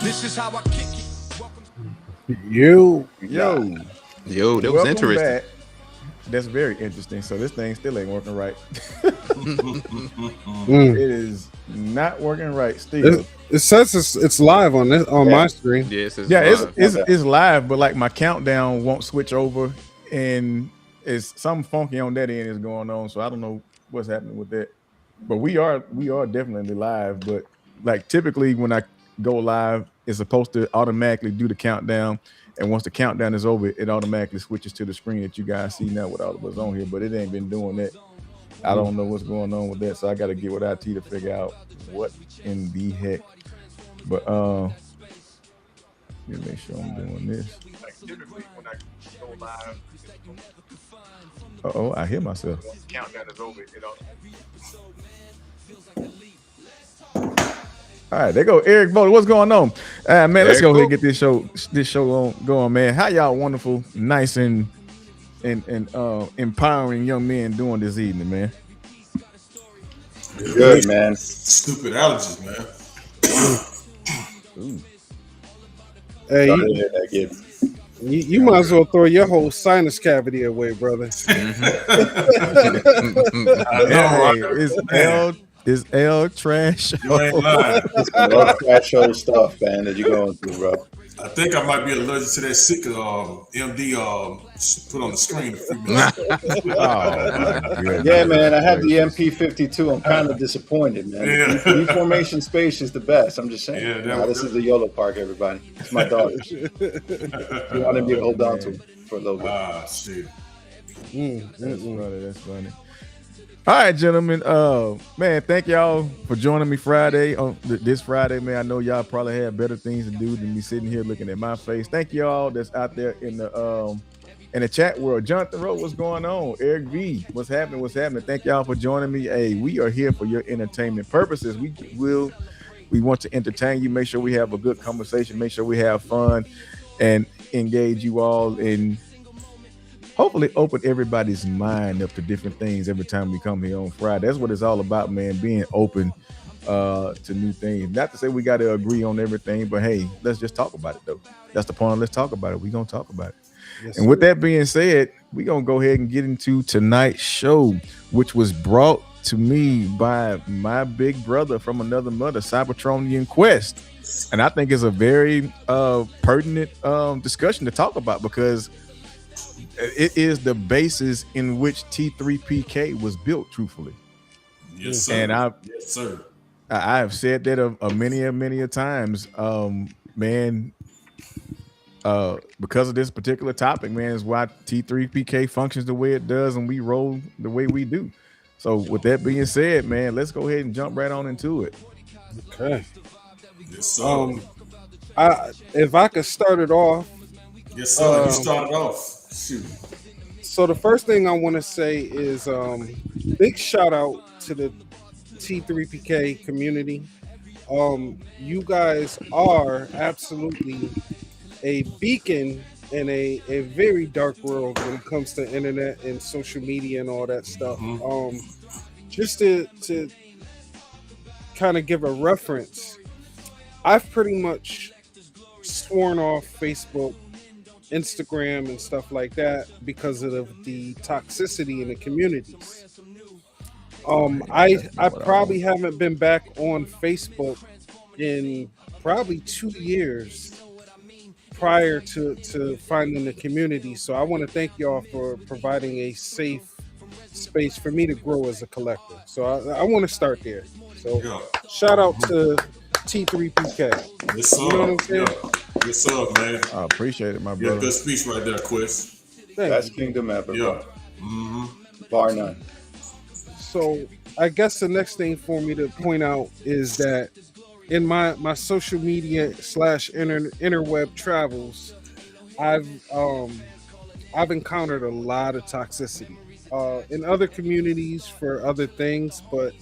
This is how I kick it. Yo, that was Welcome interesting. back. That's very interesting. So this thing still ain't working right. Mm. It is not working right still. It says it's live on this on my screen. Yes, it's Yeah, live. it's live, but like my countdown won't switch over, and it's something funky on that end is going on. So I don't know what's happening with that. But we are definitely live. But like typically when I go live, it's supposed to automatically do the countdown, and once the countdown is over, it automatically switches to the screen that you guys see now with all of us on here. But it ain't been doing that. I don't know what's going on with that, so I got to get with IT to figure out what in the heck. But let me make sure I'm doing this. Like typically when I go live, I hear myself. Countdown is over. All right, there go Eric Voter. What's going on? Man, let's go ahead and get this show on going, man. How y'all wonderful, nice and empowering young men doing this evening, man? Good, man. Stupid allergies, man. Ooh. Hey, Sorry to hear that, kid. you might as well throw your whole sinus cavity away, brother. Is L trash? You ain't lying. Love trash show stuff, man, that you're going through, bro. I think I might be allergic to that sick MD put on the screen a few minutes ago. Yeah, man, I have the MP52. I'm kind of disappointed, man. Yeah. The Reformation Space is the best. I'm just saying. Yeah, This is the YOLO Park, everybody. It's my daughter's. She wanted me to hold on to it for a little bit. Ah, shit. That's funny. All right, gentlemen. Man, thank y'all for joining me Friday on this Friday, man. I know y'all probably have better things to do than me sitting here looking at my face. Thank y'all that's out there in the chat world. Jonathan Rowe, what's going on? Eric V, what's happening? Thank y'all for joining me. Hey, we are here for your entertainment purposes. We want to entertain you. Make sure we have a good conversation. Make sure we have fun and engage you all in. Hopefully open everybody's mind up to different things every time we come here on Friday. That's what it's all about, man, being open to new things. Not to say we got to agree on everything, but hey, let's just talk about it, though. That's the point. Let's talk about it. We're going to talk about it. Yes, and with that being said, we're going to go ahead and get into tonight's show, which was brought to me by my big brother from another mother, Cybertronian Quest. And I think it's a very pertinent discussion to talk about because it is the basis in which T3PK was built, truthfully. Yes, sir. And yes, sir. I have said that many a times, man. Because of this particular topic, man, is why T3PK functions the way it does, and we roll the way we do. So, with that being said, man, let's go ahead and jump right on into it. Okay. Yes, sir. If I could start it off. Yes, sir. You started off. Shoot. So the first thing I want to say is big shout out to the T3PK community. You guys are absolutely a beacon in a very dark world when it comes to internet and social media and all that stuff. Mm-hmm. Just to kind of give a reference, I've pretty much sworn off Facebook, Instagram and stuff like that because of the toxicity in the communities. I probably haven't been back on Facebook in probably 2 years prior to finding the community. So I want to thank y'all for providing a safe space for me to grow as a collector. So I want to start there. So shout out to T3PK. Yes, sir. You know what I'm saying? Yeah. Yes, sir, man. I appreciate it, my brother. Yeah, good speech right there, Quest. Best kingdom ever. Yeah. Bar none. So I guess the next thing for me to point out is that in my social media / interweb travels, I've encountered a lot of toxicity in other communities for other things, but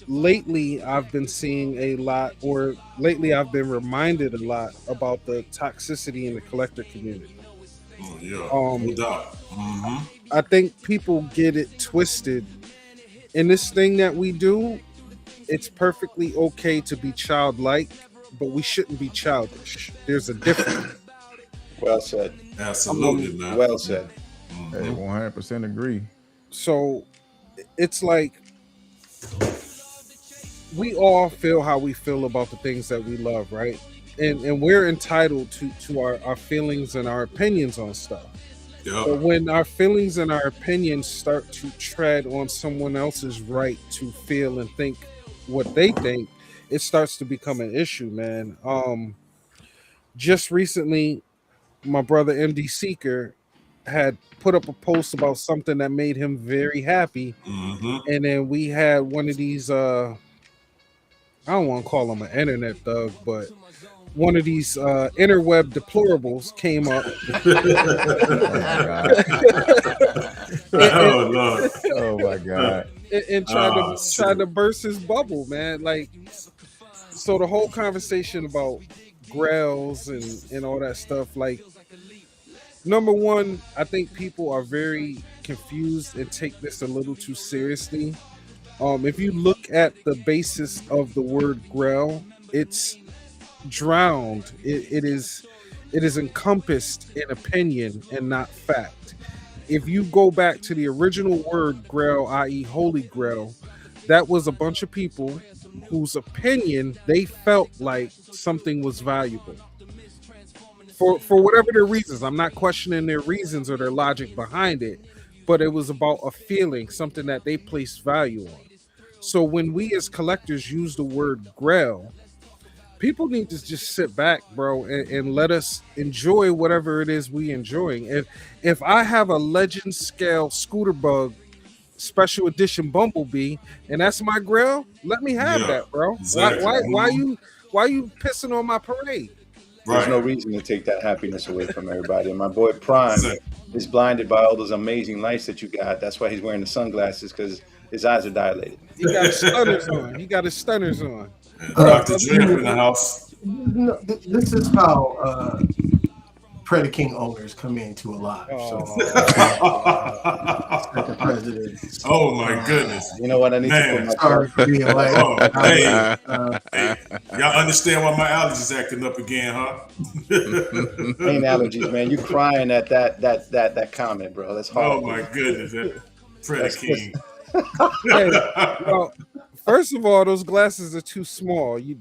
lately I've been seeing a lot, or lately I've been reminded a lot about the toxicity in the collector community. Oh, yeah, no doubt. I think people get it twisted. In this thing that we do, it's perfectly okay to be childlike, but we shouldn't be childish. There's a difference. Well said. Absolutely, man. Well said. Hey, 100% agree. So it's like we all feel how we feel about the things that we love, right? And we're entitled to our feelings and our opinions on stuff. But Yep. when our feelings and our opinions start to tread on someone else's right to feel and think what they think, it starts to become an issue, man. Just recently, my brother MD Seeker had put up a post about something that made him very happy, Mm-hmm. and then we had one of these I don't want to call him an internet thug, but one of these interweb deplorables came up Oh Lord. Oh my God. and Oh, tried to burst his bubble, man. Like, so the whole conversation about grails and all that stuff, like, number one, I think people are very confused and take this a little too seriously. If you look at the basis of the word grail, it's drowned. It is encompassed in opinion and not fact. If you go back to the original word grail, i.e. holy grail, that was a bunch of people whose opinion they felt like something was valuable. For whatever their reasons. I'm not questioning their reasons or their logic behind it, but it was about a feeling, something that they placed value on. So when we as collectors use the word grail, people need to just sit back, bro, and let us enjoy whatever it is we enjoying. If I have a legend scale scooter bug special edition Bumblebee and that's my grail, let me have Yeah, that, bro. exactly. Why you pissing on my parade? There's Right. no reason to take that happiness away from everybody. And my boy Prime Exactly. is blinded by all those amazing lights that you got. That's why he's wearing the sunglasses, because his eyes are dilated. He got his stunners on. He got his stunners on. And Dr. Dre in the house. No, this is how Predaking owners come into a live. So, second president. Oh my goodness. You know what? I need Man. to put my Sorry for being like, Oh, hey. uh, Y'all understand why my allergies acting up again, huh? pain allergies, man. You crying at that comment, bro. That's Oh horrible. my goodness. Freddie King. Hey, well, first of all, those glasses are too small. Too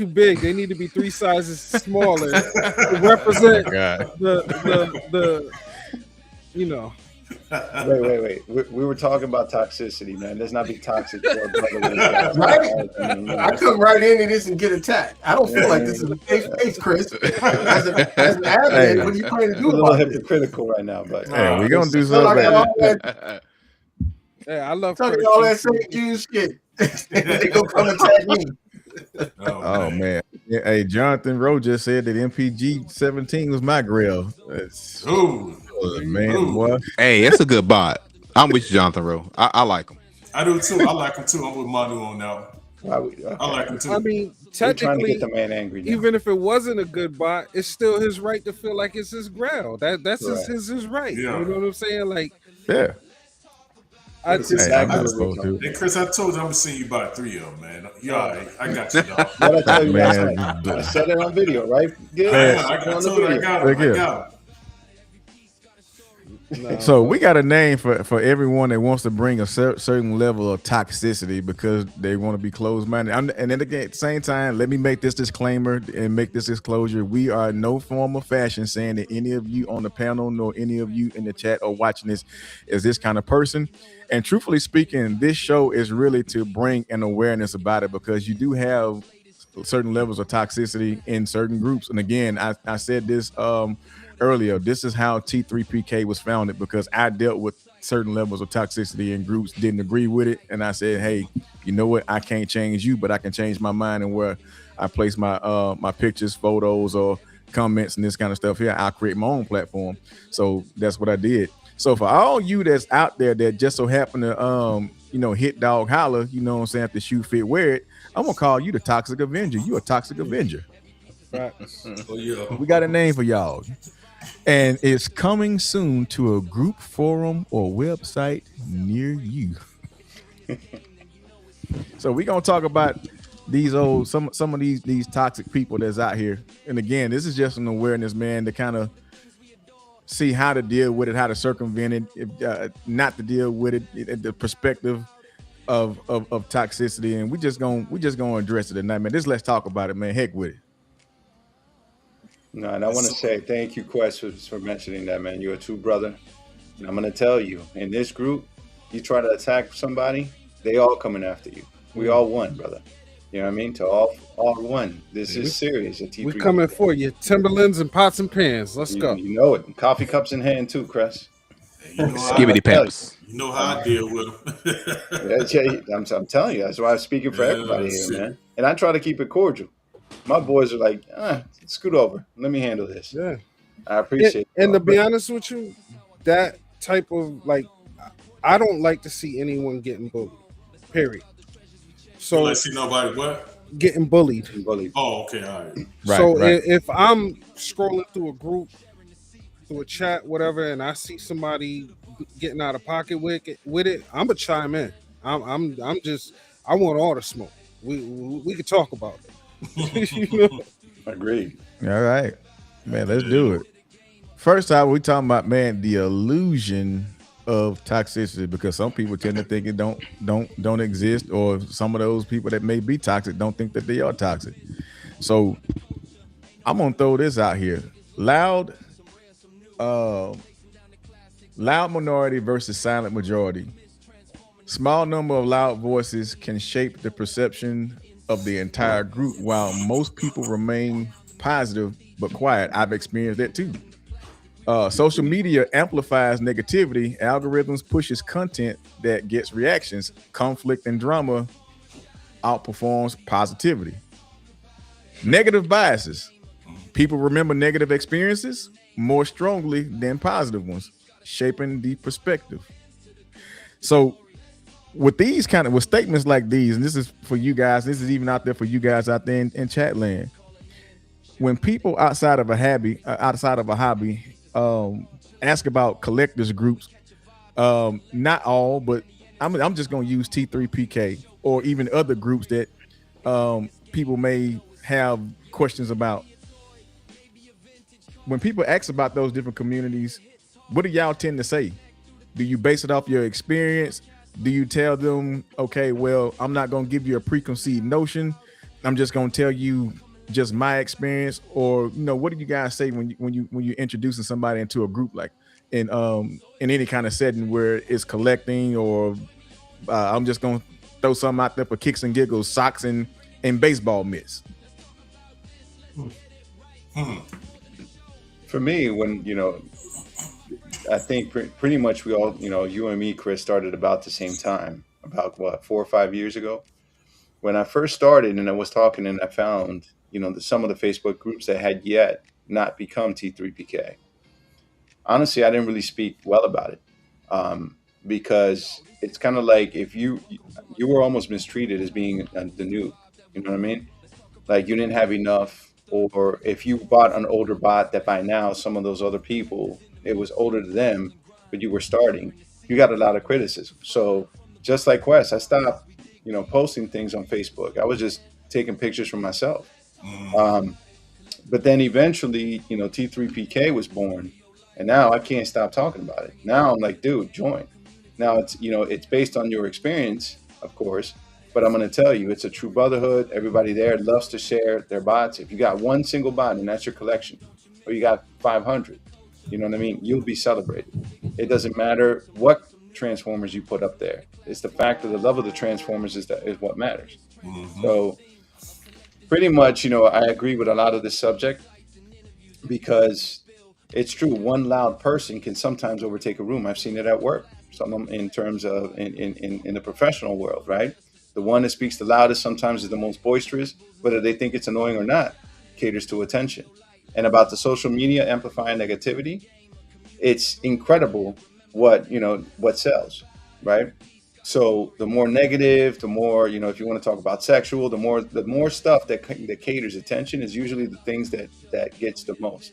big. They need to be 3 sizes smaller to represent God. the you know. Wait. We were talking about toxicity, man. Let's not be toxic to our brother. Right? I mean, I come right into this and get attacked. I don't feel like this is a safe space, Chris. As an admin, Hey. what are you planning to a do little about this? hypocritical right now, but Hey, we gonna do Feel like something. all that, Yeah, I love talking Freddie all King. that fake news shit. They gonna come attack me. Oh man. Yeah, hey, Jonathan Rowe just said that MPG 17 was my grill. That's Ooh, man, Ooh. boy. Hey, that's a good bot. I'm with you, Jonathan Rowe. I like him. I do too. I like him too. I'm with Manu on that. I like him too. I mean, we're trying to technically, get the man angry now. even if it wasn't a good bot, it's still his right to feel like it's his ground. That's Right. his right. Yeah. You know what I'm saying? Like, Yeah. It's his Hey, I'm anger not supposed to. Hey Chris, I told you I'm gonna send you about 3 of them, man. You all right? I got you, dog. What I tell you last Man, night? I said it on video, right? Good. I told you I got him. Look here. I got him. no. So we got a name for everyone that wants to bring a certain level of toxicity because they want to be closed-minded. And then again, at the same time, let me make this disclaimer and make this disclosure. We are in no form of fashion saying that any of you on the panel nor any of you in the chat or watching this is this kind of person. And truthfully speaking, this show is really to bring an awareness about it because you do have certain levels of toxicity in certain groups. And again, I said this earlier, this is how T3PK was founded because I dealt with certain levels of toxicity in groups, didn't agree with it. And I said, hey, you know what? I can't change you, but I can change my mind and where I place my my pictures, photos, or comments and this kind of stuff here. I'll create my own platform. So that's what I did. So for all you that's out there that just so happen to hit dog holler, you know what I'm saying, if the shoe fit, wear it, I'm gonna call you the Toxic Avenger. You a Toxic Avenger. Facts. Oh yeah. We got a name for y'all. And it's coming soon to a group forum or website near you. So we're gonna talk about some of these toxic people that's out here. And again, this is just an awareness, man, to kind of see how to deal with it, how to circumvent it, not to deal with it, the perspective of toxicity. And we just gonna address it tonight, man. Let's talk about it, man. Heck with it. No, and I want to say thank you, Quest, for mentioning that, man. You're a true brother. And I'm going to tell you, in this group, you try to attack somebody, they all coming after you. We all one, brother. You know what I mean? To all one. This is serious. We coming for you. Timberlands and pots and pans. Let's go. You know it. Coffee cups in hand, too, Chris. Skibbity pamps. You know how I deal with them. I'm telling you, that's why I'm speaking for everybody here, man. And I try to keep it cordial. My boys are like, scoot over. Let me handle this. Yeah. I appreciate it. And to be honest with you, that type of I don't like to see anyone getting bullied. Period. So let's see nobody what? Getting bullied. Oh, okay, all right. So if I'm scrolling through a group, through a chat, whatever, and I see somebody getting out of pocket with it, I'm gonna chime in. I want all the smoke. We could talk about it. You know? Agreed. All right, man. Let's do it. First off, we talking about, man, the illusion of toxicity, because some people tend to think it don't exist, or some of those people that may be toxic don't think that they are toxic. So I'm gonna throw this out here: loud minority versus silent majority. Small number of loud voices can shape the perception of the entire group, while most people remain positive but quiet. I've experienced that too. Social media amplifies negativity. Algorithms pushes content that gets reactions. Conflict and drama outperforms positivity. Negative biases. People remember negative experiences more strongly than positive ones, shaping the perspective. So with statements like these, and this is for you guys, this is even out there for you guys out there in chat land. When people outside of a hobby, ask about collectors groups, not all, but I'm just going to use T3PK or even other groups that people may have questions about. When people ask about those different communities, what do y'all tend to say? Do you base it off your experience? Do you tell them, okay, well, I'm not going to give you a preconceived notion. I'm just going to tell you just my experience? Or, what do you guys say when you're introducing somebody into a group, like in any kind of setting where it's collecting, or I'm just going to throw something out there for kicks and giggles, socks and baseball mitts? For me, when, I think pretty much we all, you and me, Chris, started about the same time, about 4 or 5 years ago. When I first started and I was talking, and I found, some of the Facebook groups that had yet not become T3PK. Honestly, I didn't really speak well about it, because it's kind of like if you were almost mistreated as being the new, you know what I mean? Like you didn't have enough, or if you bought an older bot that by now some of those other people, it was older than them, but you were starting, you got a lot of criticism. So just like Quest, I stopped, posting things on Facebook. I was just taking pictures for myself. But then eventually, T3PK was born, and now I can't stop talking about it. Now I'm like, dude, join. Now it's, it's based on your experience, of course, but I'm going to tell you, it's a true brotherhood. Everybody there loves to share their bots. If you got one single bot and that's your collection, or you got 500, you know what I mean? You'll be celebrated. It doesn't matter what Transformers you put up there. It's the fact of the love of the Transformers is what matters. Mm-hmm. So pretty much, I agree with a lot of this subject, because it's true. One loud person can sometimes overtake a room. I've seen it at work, some in terms of in the professional world, right? The one that speaks the loudest sometimes is the most boisterous, whether they think it's annoying or not, caters to attention. And about the social media amplifying negativity, it's incredible what sells, right? So the more negative, the more, if you want to talk about sexual, the more stuff that caters attention is usually the things that gets the most,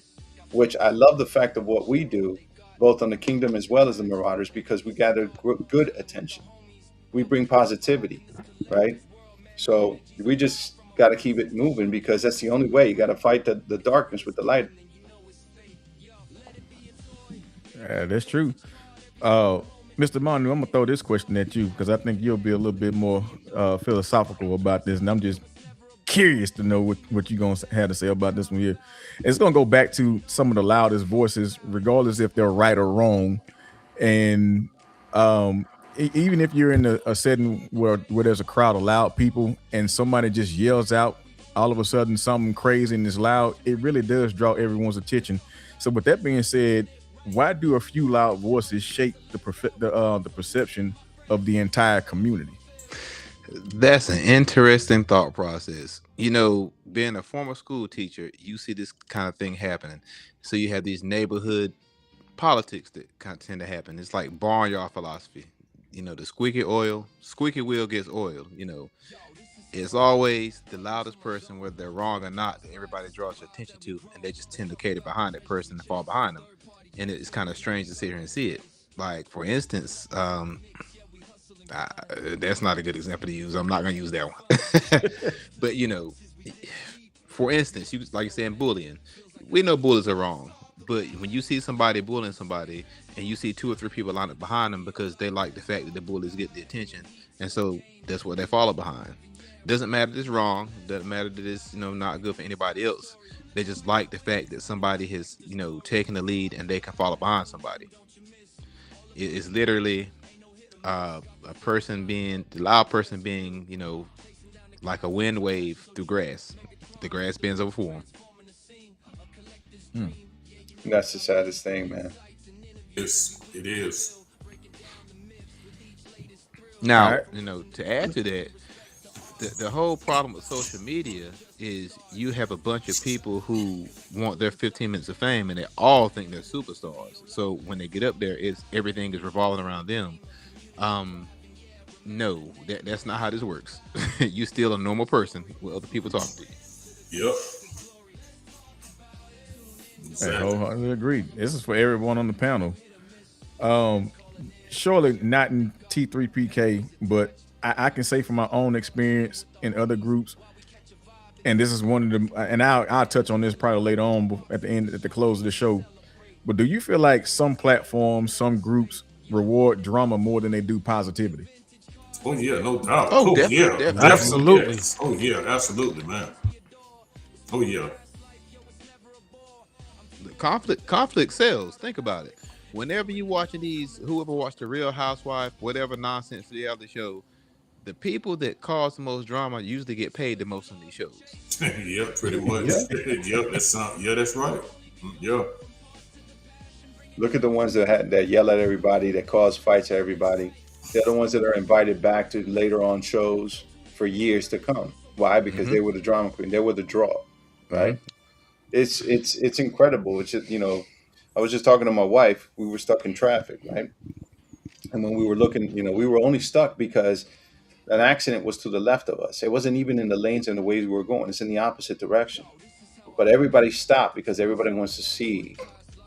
which I love the fact of what we do, both on the Kingdom as well as the Marauders, because we gather good attention. We bring positivity, right? So we just got to keep it moving because that's the only way. You got to fight the darkness with the light. Yeah, that's true. Mr. Manu, I'm gonna throw this question at you because I think you'll be a little bit more philosophical about this, and I'm just curious to know what you're gonna have to say about this one here. It's gonna go back to some of the loudest voices, regardless if they're right or wrong, and even if you're in a setting where there's a crowd of loud people and somebody just yells out all of a sudden something crazy and is loud, it really does draw everyone's attention. So with that being said, why do a few loud voices shape the perception of the entire community? That's an interesting thought process. You know, being a former school teacher, you see this kind of thing happening. So you have these neighborhood politics that kind of tend to happen. It's like barnyard philosophy. You know, the squeaky wheel gets oiled. You know, it's always the loudest person, whether they're wrong or not, that everybody draws attention to, and they just tend to cater behind that person and fall behind them. And it's kind of strange to sit here and see it. Like, for instance, that's not a good example to use. I'm not going to use that one. But, you know, for instance, like you're saying, bullying. We know bullies are wrong. But when you see somebody bullying somebody and you see 2 or 3 people lined up behind them because they like the fact that the bullies get the attention, and so that's what they follow behind. Doesn't matter that it's wrong. Doesn't matter that it's, you know, not good for anybody else. They just like the fact that somebody has, you know, taken the lead and they can follow behind somebody. It's literally a person being, the loud person being, you know, like a wind wave through grass. The grass bends over for them. That's the saddest thing, man. It is. Now, All right. you know, to add to that, the whole problem with social media is you have a bunch of people who want their 15 minutes of fame, and they all think they're superstars. So when they get up there, everything is revolving around them. No, that's not how this works. You're still a normal person with other people talking to you. Yep. I Exactly. wholeheartedly agree. This is for everyone on the panel. Surely not in T3PK, but I can say from my own experience in other groups, and this is one of them. And I'll touch on this probably later on at the close of the show. But do you feel like some platforms, some groups reward drama more than they do positivity? Oh yeah, no doubt. Oh, yeah, definitely. Absolutely. Yes. Oh yeah, absolutely, man. Oh yeah. Conflict sells. Think about it. Whenever you watching these, whoever watched the Real Housewife, whatever nonsense reality show, the people that cause the most drama usually get paid the most on these shows. Yeah, pretty much. Yep, that's right. Yeah. Look at the ones that yell at everybody, that cause fights at everybody. They're the ones that are invited back to later on shows for years to come. Why? Because they were the drama queen. They were the draw, right? It's incredible. It's just, you know, I was just talking to my wife. We were stuck in traffic, right? And when we were looking, you know, we were only stuck because an accident was to the left of us. It wasn't even in the lanes and the ways we were going. It's in the opposite direction. But everybody stopped because everybody wants to see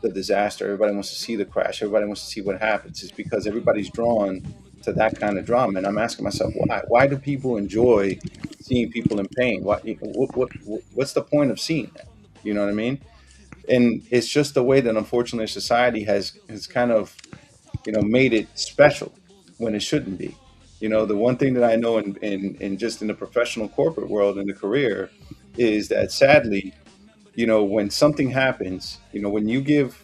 the disaster. Everybody wants to see the crash. Everybody wants to see what happens. It's because everybody's drawn to that kind of drama. And I'm asking myself, why? Why do people enjoy seeing people in pain? What's the point of seeing that? You know what I mean? And it's just the way that, unfortunately, society has kind of, you know, made it special when it shouldn't be. You know, the one thing that I know in just in the professional corporate world, in the career, is that sadly, you know, when something happens, you know, when you give,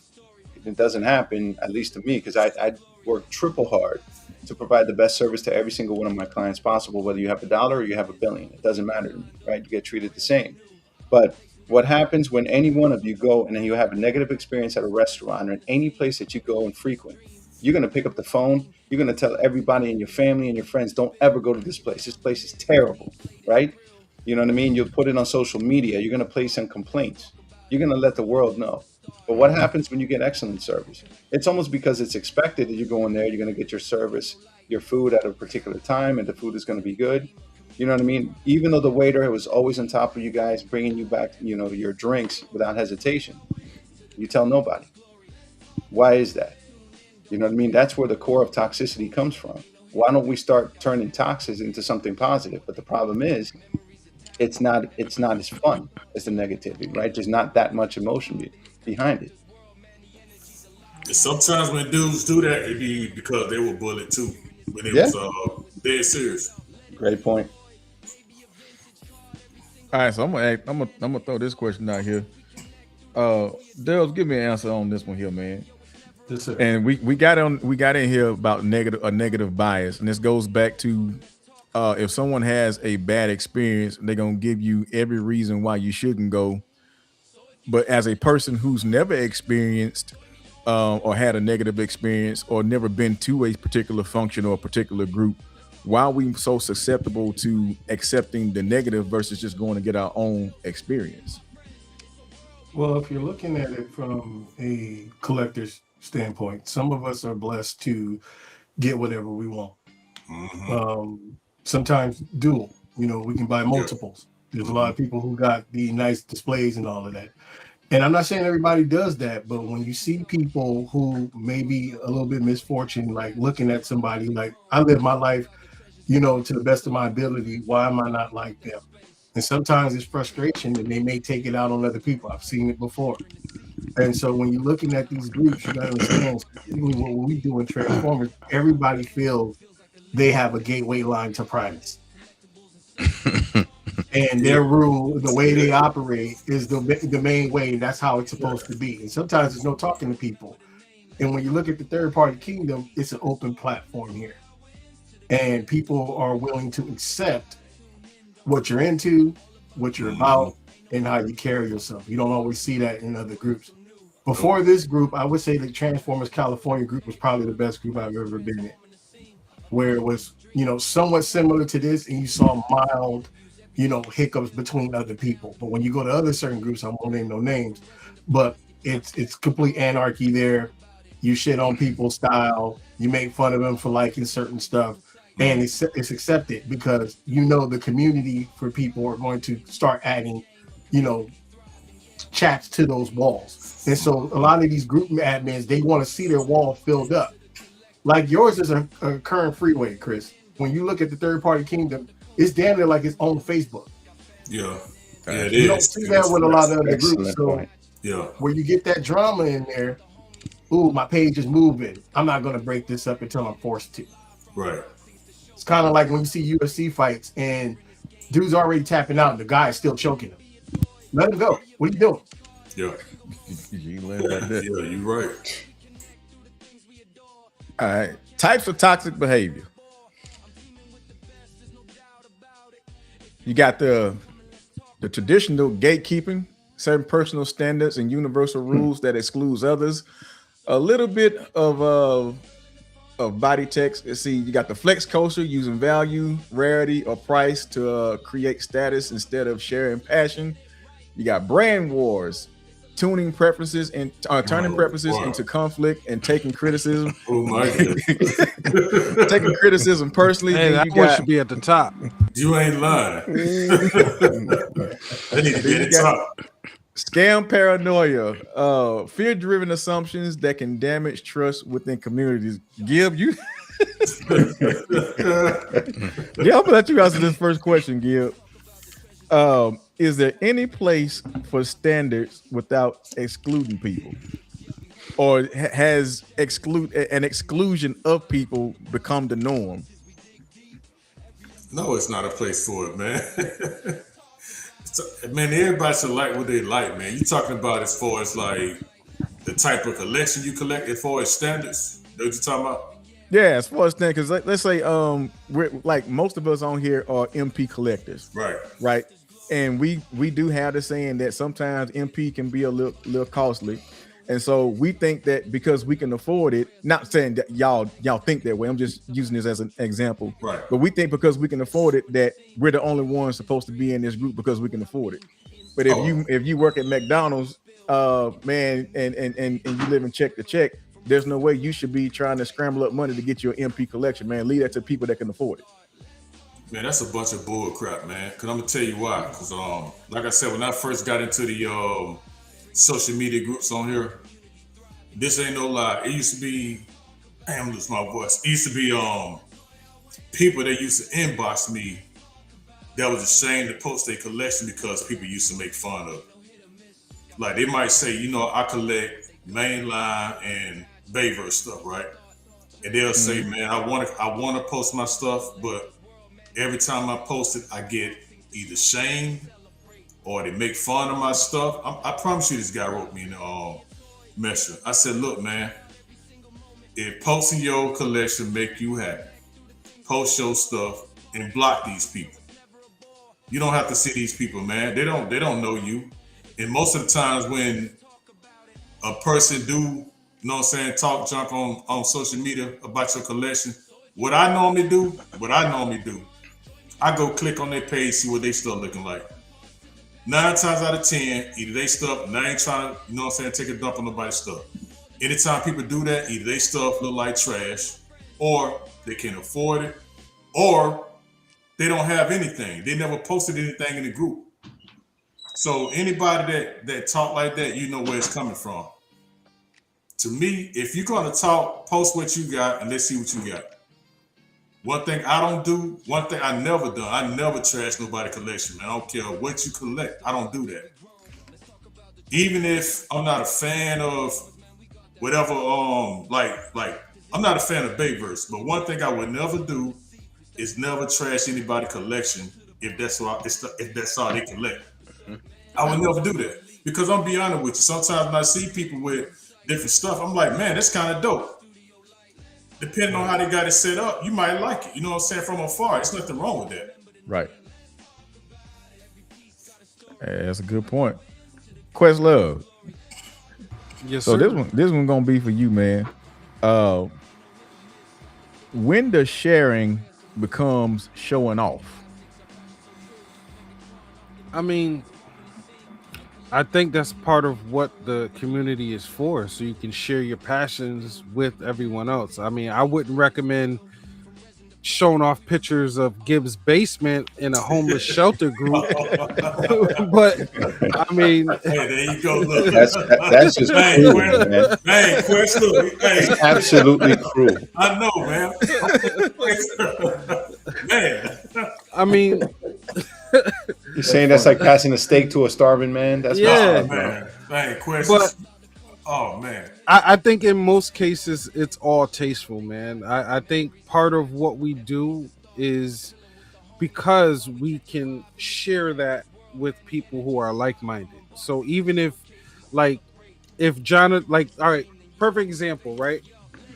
it doesn't happen, at least to me, because I work triple hard to provide the best service to every single one of my clients possible, whether you have $1 or you have $1 billion. It doesn't matter to me, right? You get treated the same. But what happens when any one of you go and then you have a negative experience at a restaurant or in any place that you go and frequent, you're going to pick up the phone. You're going to tell everybody in your family and your friends, don't ever go to this place. This place is terrible, right? You know what I mean? You'll put it on social media. You're going to place some complaints. You're going to let the world know. But what happens when you get excellent service? It's almost because it's expected that you go in there, you're going to get your service, your food at a particular time, and the food is going to be good. You know what I mean? Even though the waiter was always on top of you guys, bringing you back, you know, your drinks without hesitation, you tell nobody. Why is that? You know what I mean? That's where the core of toxicity comes from. why don't we start turning toxics into something positive? But the problem is, it's not as fun as the negativity, right? There's not that much emotion behind it. And sometimes when dudes do that, it be because they were bullied too. When it was dead serious. Great point. All right, so I'm gonna throw this question out here. Dales, give me an answer on this one here, man. Yes, sir. And we got in here about a negative bias, and this goes back to if someone has a bad experience, they're gonna give you every reason why you shouldn't go. But as a person who's never experienced or had a negative experience or never been to a particular function or a particular group, why are we so susceptible to accepting the negative versus just going to get our own experience? Well, if you're looking at it from a collector's standpoint, some of us are blessed to get whatever we want. Sometimes dual, we can buy multiples. There's a lot of people who got the nice displays and all of that. And I'm not saying everybody does that, but when you see people who may be a little bit misfortunate, like looking at somebody like, I live my life, to the best of my ability, why am I not like them? And sometimes it's frustration and they may take it out on other people. I've seen it before. And so when you're looking at these groups, you gotta understand, specifically what we do in Transformers, everybody feels they have a gateway line to Primus. And their rule, the way they operate is the main way. That's how it's supposed to be. And sometimes there's no talking to people. And when you look at the third party kingdom, it's an open platform here. And people are willing to accept what you're into, what you're about, and how you carry yourself. You don't always see that in other groups. Before this group, I would say the Transformers California group was probably the best group I've ever been in. Where it was, somewhat similar to this, and you saw mild, hiccups between other people. But when you go to other certain groups, I won't name no names, but it's complete anarchy there. You shit on people's style, you make fun of them for liking certain stuff, and it's accepted because the community for people are going to start adding, chats to those walls. And so a lot of these group admins, they want to see their wall filled up. Like yours is a current freeway, Chris. When you look at the third party kingdom, it's damn near like its own Facebook. Yeah, it You don't is. see that with a lot of other groups. Excellent So point. Yeah, where you get that drama in there, ooh, my page is moving. I'm not going to break this up until I'm forced to. right. It's kind of like when you see UFC fights and dude's already tapping out and the guy is still choking him. Let him go. What are you doing? Yeah, You live like that. yeah, you're right. All right. Types of toxic behavior. You got the traditional gatekeeping, certain personal standards and universal rules that excludes others. A little bit of body text. Let's see, you got the flex culture, using value, rarity, or price to create status instead of sharing passion. You got brand wars, tuning preferences and turning preferences into conflict and taking criticism. Oh my God. Taking criticism personally. Hey, Then that you one got should be at the top. You ain't lying. They need to be at the top. scam paranoia, fear-driven assumptions that can damage trust within communities. Gib, you yeah, I'm gonna let you answer this first question, Gib. Is there any place for standards without excluding people, or has an exclusion of people become the norm? No, it's not a place for it, man. Man, everybody should like what they like, man. You talking about as far as like the type of collection you collect, as far as standards? That what you talking about? Yeah, as far as standards, because let's say we're like most of us on here are MP collectors, Right. and we do have the saying that sometimes MP can be a little costly. And so we think that because we can afford it, not saying that y'all think that way, I'm just using this as an example. Right. But we think because we can afford it that we're the only ones supposed to be in this group because we can afford it. But if you work at McDonald's, man, and you live in check to check, there's no way you should be trying to scramble up money to get your MP collection, man. Leave that to people that can afford it. Man, that's a bunch of bull crap, man. Cause I'm gonna tell you why. Cause like I said, when I first got into the social media groups on here, this ain't no lie. It used to be, damn, lose my voice. It used to be people that used to inbox me that was ashamed to post their collection because people used to make fun of it. Like they might say, you know, I collect mainline and Bayverse stuff, right? And they'll say, man, I want to post my stuff, but every time I post it, I get either shamed or they make fun of my stuff. I promise you, this guy wrote me in the message. I said, look, man, if posting your collection make you happy, post your stuff and block these people. You don't have to see these people, man. They don't know you. And most of the times when a person do, you know what I'm saying, talk junk on social media about your collection, what I normally do, I go click on their page, see what they stuff looking like. 9 times out of 10, either they stuff, and I ain't trying to, you know what I'm saying, take a dump on nobody's stuff. Anytime people do that, either they stuff look like trash, or they can't afford it, or they don't have anything. They never posted anything in the group. So anybody that talk like that, you know where it's coming from. To me, if you're gonna talk, post what you got and let's see what you got. One thing I don't do, one thing I never done, I never trash nobody's collection, man. I don't care what you collect. I don't do that. Even if I'm not a fan of whatever, like I'm not a fan of Bayverse, but one thing I would never do is never trash anybody's collection if that's all they collect. I would never do that because I'm be honest with you. Sometimes when I see people with different stuff, I'm like, man, that's kind of dope. Depending on how they got it set up, you might like it. You know what I'm saying? From afar, there's nothing wrong with that. Right. Hey, that's a good point. Questlove. Yes, So sir. this one gonna be for you, man. When does sharing becomes showing off? I mean, I think that's part of what the community is for, so you can share your passions with everyone else. I mean, I wouldn't recommend showing off pictures of Gibbs' basement in a homeless shelter group, but I mean, Hey, there you go. Look, That's just cruel, man. man, Quest, look, hey, Absolutely cruel. I know, man. Man, I mean, You're saying that's like passing a steak to a starving man? That's Yeah. messed up, man. man, Quest. But- oh man, I think in most cases it's all tasteful, man. I think part of what we do is because we can share that with people who are like-minded. So even if Jonathan, like, all right, perfect example, right?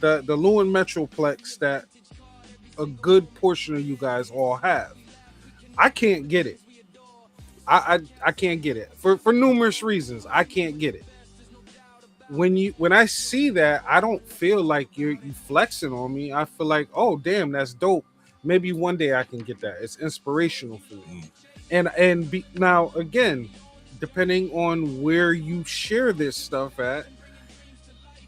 The Lewin Metroplex that a good portion of you guys all have. I can't get it. I can't get it for numerous reasons. I can't get it. When I see that, I don't feel like you flexing on me. I feel like, oh damn, that's dope. Maybe one day I can get that. It's inspirational for me. Now again, depending on where you share this stuff at,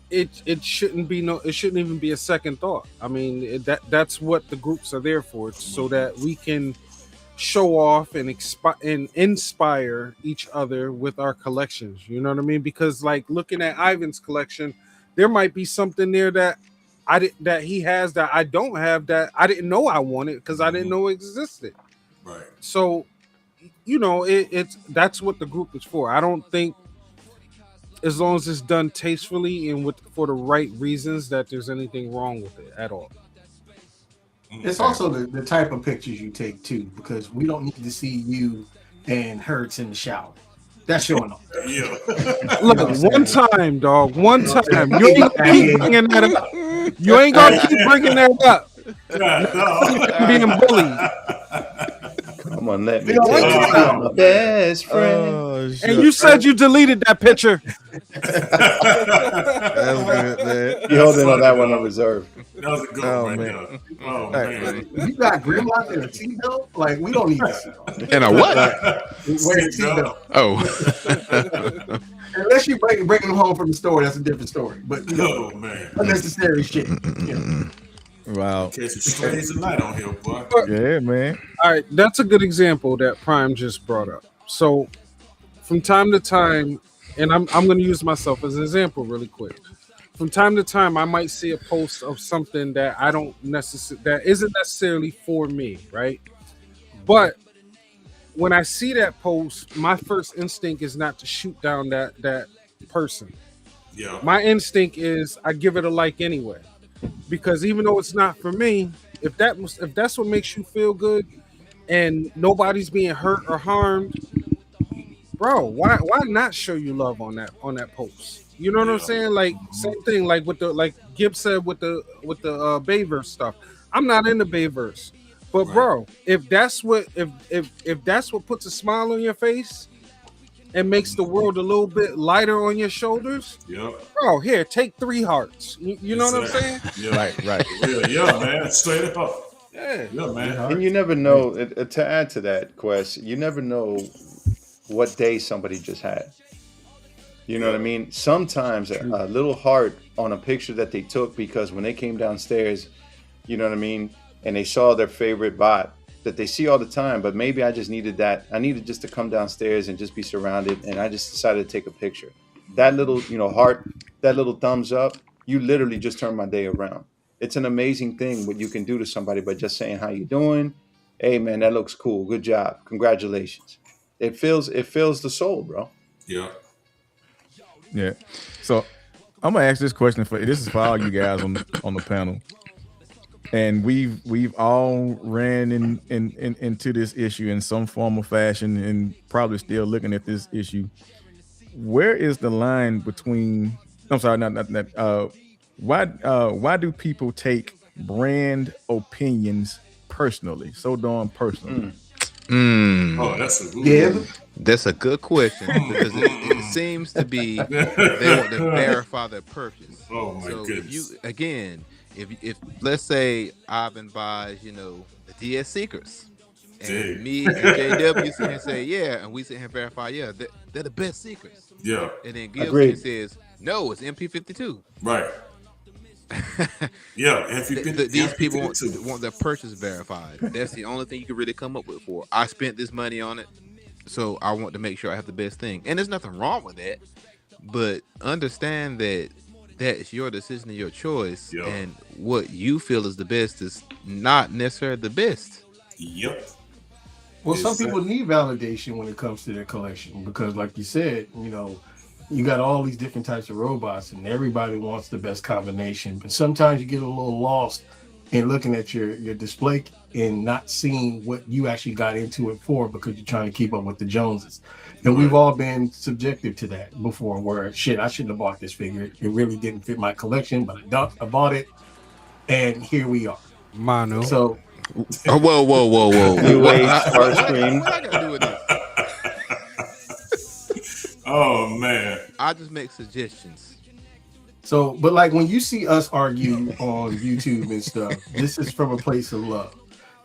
it shouldn't even be a second thought. I mean, that's what the groups are there for, so that we can show off and inspire each other with our collections. You know what I mean? Because like looking at Ivan's collection, there might be something there that that he has that I don't have, that I didn't know I wanted because I didn't know it existed. right. So, you know, that's what the group is for. I don't think, as long as it's done tastefully and for the right reasons, that there's anything wrong with it at all. It's also the type of pictures you take too, because we don't need to see you and Hertz in the shower. That's showing off. Yeah. Look, one time, dog. One time. You ain't gonna keep bringing that up. You ain't gonna keep bringing that up. No. Being bullied. Come on, let me You know, tell you one about time. my best friend. Oh, shit. And you said you deleted that picture. That's good, man. You holding on that one on reserve. That was a good Oh, one right man. there. Oh Hey. man. You got Grimlock in a seatbelt? Like, we don't need to see that. And a what? Wearing a seatbelt. Oh. Unless you bringing them home from the store, that's a different story. But, you know, Oh man. unnecessary shit. You know. Wow. Catching strays tonight on here, boy. Yeah, man. All right, that's a good example that Prime just brought up. So, from time to time, and I'm going to use myself as an example really quick. from time to time, I might see a post of something that I don't that isn't necessarily for me, right? But when I see that post, my first instinct is not to shoot down that person. Yeah. My instinct is I give it a like anyway, because even though it's not for me, if that's what makes you feel good, and nobody's being hurt or harmed, bro, why not show you love on that post? You know what I'm saying? Like same thing, like with the like Gibbs said with the Bayverse stuff. I'm not into Bayverse, but bro, if that's what puts a smile on your face and makes the world a little bit lighter on your shoulders, bro, here, take 3 hearts. You know what I'm saying? Yeah. Right. Yeah, man. Straight up. Yeah, man. And you never know. To add to that, Quest, you never know what day somebody just had. You know what I mean? Sometimes a little heart on a picture that they took because when they came downstairs, you know what I mean, and they saw their favorite bot that they see all the time, but maybe I just needed that. I needed just to come downstairs and just be surrounded, and I just decided to take a picture. That little, heart, that little thumbs up, you literally just turned my day around. It's an amazing thing what you can do to somebody by just saying, how you doing? Hey, man, that looks cool. Good job. Congratulations. It fills the soul, bro. Yeah. Yeah. So I'm gonna ask this question this is for all you guys on the panel. And we've all ran into this issue in some form or fashion, and probably still looking at this issue. Where is the line between? I'm sorry, not. Why do people take brand opinions personally, so darn personally? Oh, that's a good one. That's a good question because it seems to be they want to verify their purchase. Oh my goodness! If let's say Ivan buys, the DS Seekers, and me and JW sit here and say, yeah, and we sit here and verify, yeah, they're the best Seekers. Yeah. And then Gil says, no, it's MP52. Right. Yeah, MP52. These people want their purchase verified. That's the only thing you can really come up with for. I spent this money on it, so I want to make sure I have the best thing. And there's nothing wrong with that, but understand that that's your decision and your choice, and what you feel is the best is not necessarily the best. Yep. Well, some people need validation when it comes to their collection because, like you said, you got all these different types of robots, and everybody wants the best combination. But sometimes you get a little lost in looking at your display and not seeing what you actually got into it for because you're trying to keep up with the Joneses. And we've all been subjective to that before, where I shouldn't have bought this figure. It really didn't fit my collection, but I bought it, and here we are. Manu. So, whoa! New age Starscream. What I got to do with this? Oh man! I just make suggestions. So, but like when you see us argue on YouTube and stuff, this is from a place of love.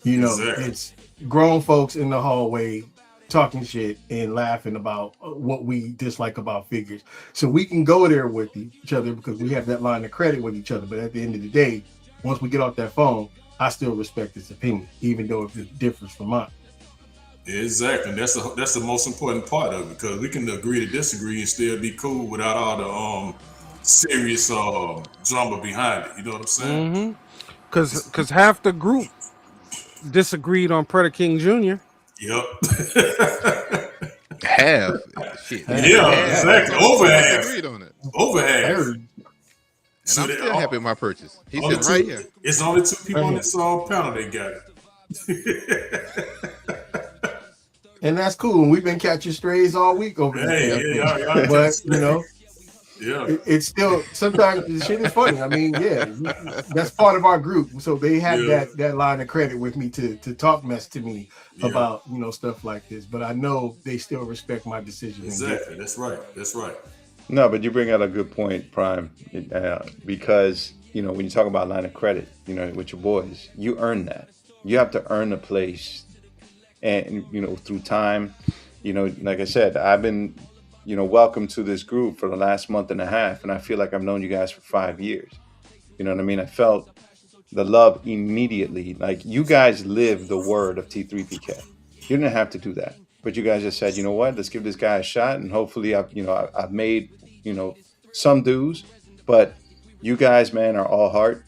Exactly. It's grown folks in the hallway talking shit and laughing about what we dislike about figures. So we can go there with each other because we have that line of credit with each other. But at the end of the day, once we get off that phone, I still respect his opinion, even though it differs from mine. Exactly. That's the most important part of it, because we can agree to disagree and still be cool without all the serious drama behind it. You know what I'm saying? Because half the group disagreed on Predator King Jr. Yep. Half. Shit. Yeah, exactly. Over half. Agreed on it. Over half. And I'm still happy with my purchase. He's sitting right here. It's only 2 people on this panel that got it. And that's cool. And we've been catching strays all week over there. Yeah. But yeah, it's still sometimes the shit is funny. I mean, that's part of our group. So they have that line of credit with me to talk mess to me about stuff like this. But I know they still respect my decision. Exactly. That's right. No, but you bring out a good point, Prime, because when you talk about line of credit, with your boys, you earn that. You have to earn a place, and through time, like I said, I've been welcome to this group for the last month and a half, and I feel like I've known you guys for 5 years. You know what I mean? I felt the love immediately. Like, you guys live the word of T3PK. You didn't have to do that, but you guys just said, you know what? Let's give this guy a shot, and hopefully, I've made some dues, but You guys, man, are all heart.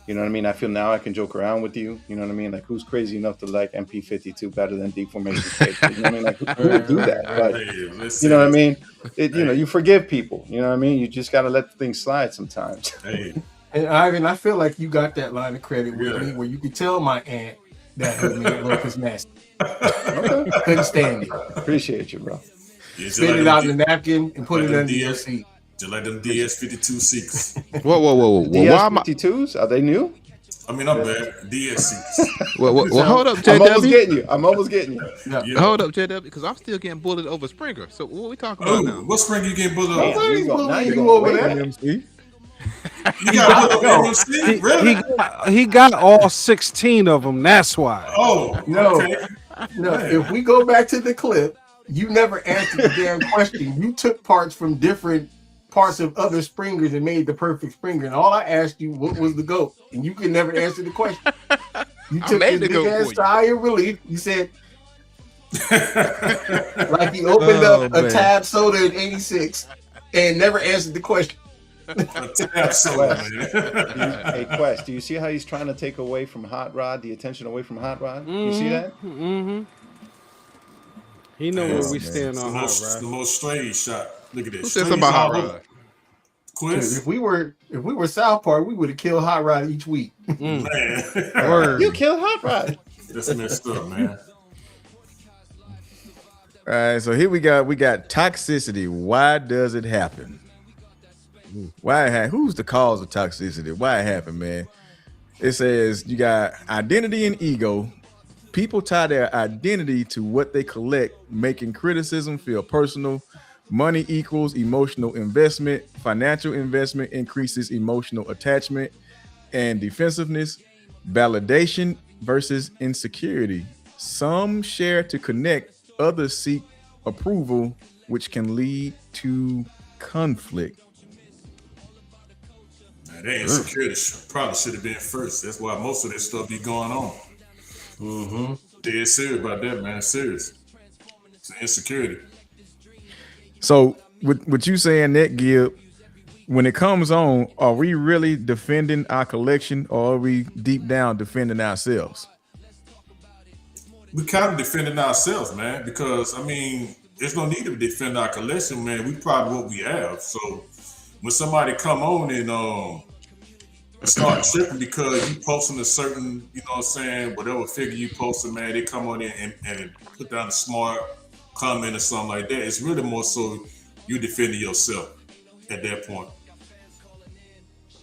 You know what I mean? I feel now I can joke around with you. You know what I mean? Like, who's crazy enough to like MP52 better than Deformation State? You know what I mean? Like, who would do that? But Hey, let's you say know what I this. mean? You know, you forgive people. You know what I mean? You just got to let things slide sometimes. Hey, And Ivan, I feel like you got that line of credit with Yeah. me where you could tell my aunt that her meat loaf is nasty. Okay. Couldn't stand it. Appreciate you, bro. Yeah, just Spit like it them out D- in the napkin and put like it them under your DS. seat. just like them DS52 seats. Whoa. Why am I? DS52s, are they new? I mean, I'm bad. DS seats. Well, hold up, I'm almost JW. getting you. I'm almost getting you. Yeah. Yeah. Hold up, JW, because I'm still getting bullied over Springer. So what are we talking about Oh, now? what spring you getting bullied Man, over? Nobody's you go- now bullying you're you going over way that. MMC. You got bullied over MC? Really? He got all 16 of them. That's why. Oh, No. okay. No, Man. if we go back to the clip, you never answered the damn question. You took parts from different parts of other springers and made the perfect springer. And all I asked you, what was the goat? And you could never answer the question. You I took made this the goat big for ass you. sigh of relief. You said, like he opened Oh, up a man. tab soda in 86 and never answered the question. A tap soda, man. Hey, Quest, do you see how he's trying to take away from Hot Rod, the attention away from Hot Rod? You see that? Mm-hmm. He know Man, where it's we man. stand It's on the Hot most, Rod. the most strange shot. Look at this. Who said something about Hot Rod? Quiz. If we were South Park, we would have killed Hot Rod each week. Mm. Man. Word. You killed Hot Rod. That's messed up, man. All right, so here we got toxicity. Why does it happen? Who's the cause of toxicity? Why it happened, man? It says you got identity and ego. People tie their identity to what they collect, making criticism feel personal. Money equals emotional investment. Financial investment increases emotional attachment and defensiveness. Validation versus insecurity. Some share to connect, others seek approval, which can lead to conflict. Man, that insecurity probably should have been first. That's why most of this stuff be going on. Mm-hmm. Dead serious about that, man. Serious. It's insecurity. So, with you saying that, Gib, when it comes on, are we really defending our collection, or are we deep down defending ourselves? We kind of defending ourselves, man, because I mean, there's no need to defend our collection, man. We proud of what we have. So when somebody come on and start tripping because you posting a certain, you know what I'm saying, whatever figure you posted, man, they come on in and put down a smart comment or something like that. It's really more so you defending yourself at that point.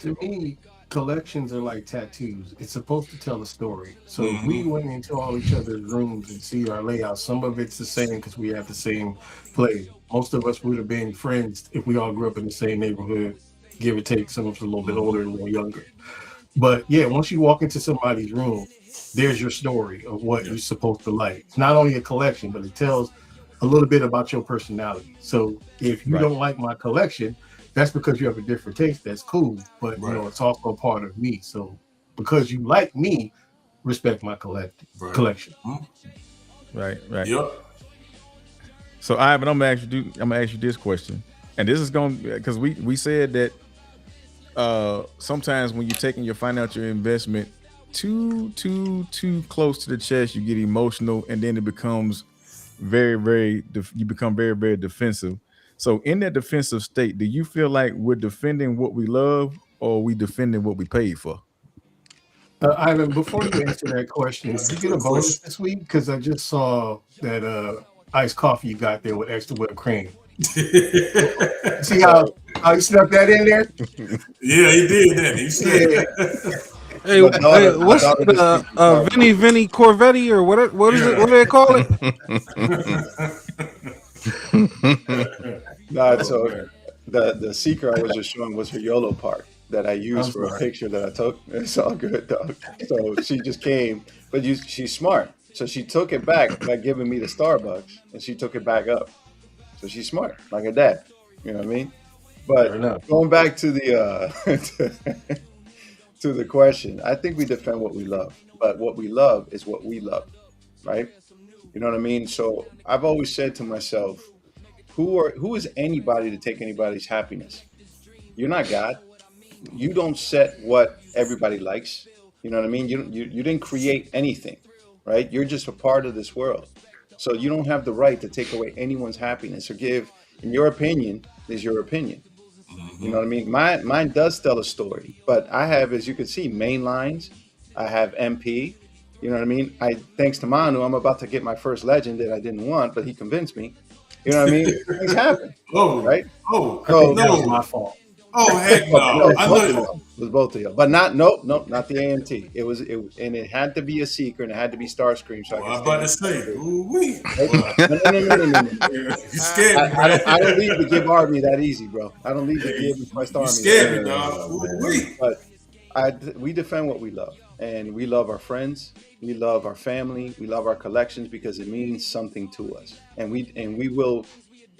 To me, collections are like tattoos. It's supposed to tell a story. So if we went into all each other's rooms and see our layout, some of it's the same because we have the same play. Most of us would have been friends if we all grew up in the same neighborhood, give or take. Some of us a little bit older, a little younger. But yeah, once you walk into somebody's room, there's your story of what you're supposed to like. It's not only a collection, but it tells a little bit about your personality. So if you don't like my collection, that's because you have a different taste. That's cool, but you know it's also a part of me. So because you like me, respect my collection. Right. Yep. So, Ivan, I'm gonna ask you this question, and this is going because we said that sometimes when you're taking your financial investment too close to the chest, you get emotional, and then it becomes you become very, very defensive. So in that defensive state, do you feel like we're defending what we love, or are we defending what we paid for? Ivan, before you answer that question, did you get a bonus this week? Because I just saw that iced coffee you got there with extra whipped cream. See how you snuck that in there? Yeah, he did that. He said. Hey, what's the Vinny Corvetti or what is it? What do they call it? No, so the secret I was just showing was her YOLO part that I used for a picture that I took. It's all good, dog. So she just came, but she's smart. So she took it back by giving me the Starbucks, and she took it back up. So she's smart, like her dad. You know what I mean? But going back to the to the question, I think we defend what we love, but what we love is what we love, right? You know what I mean? So I've always said to myself, who is anybody to take anybody's happiness? You're not God. you don't set what everybody likes. You know what I mean? You didn't create anything, right? You're just a part of this world. So you don't have the right to take away anyone's happiness or give. And your opinion is your opinion. You know what I mean? Mine does tell a story, but I have, as you can see, main lines. I have MP. You know what I mean? Thanks to Manu, I'm about to get my first legend that I didn't want, but he convinced me. You know what I mean? Things happen, right? Oh, So, That was no. my fault. Oh, heck No, no. I both of know. y'all. It was both of y'all, but not not the AMT. And it had to be a seeker, and it had to be Starscream. So Well, I I'm could about to stand say, it. ooh-wee. No. You scared me, I man. don't leave the give army that easy, bro. I don't leave the give request You army. scared me, dog. Ooh-wee. But we defend what we love, and we love our friends, we love our family, we love our collections because it means something to us, and we will,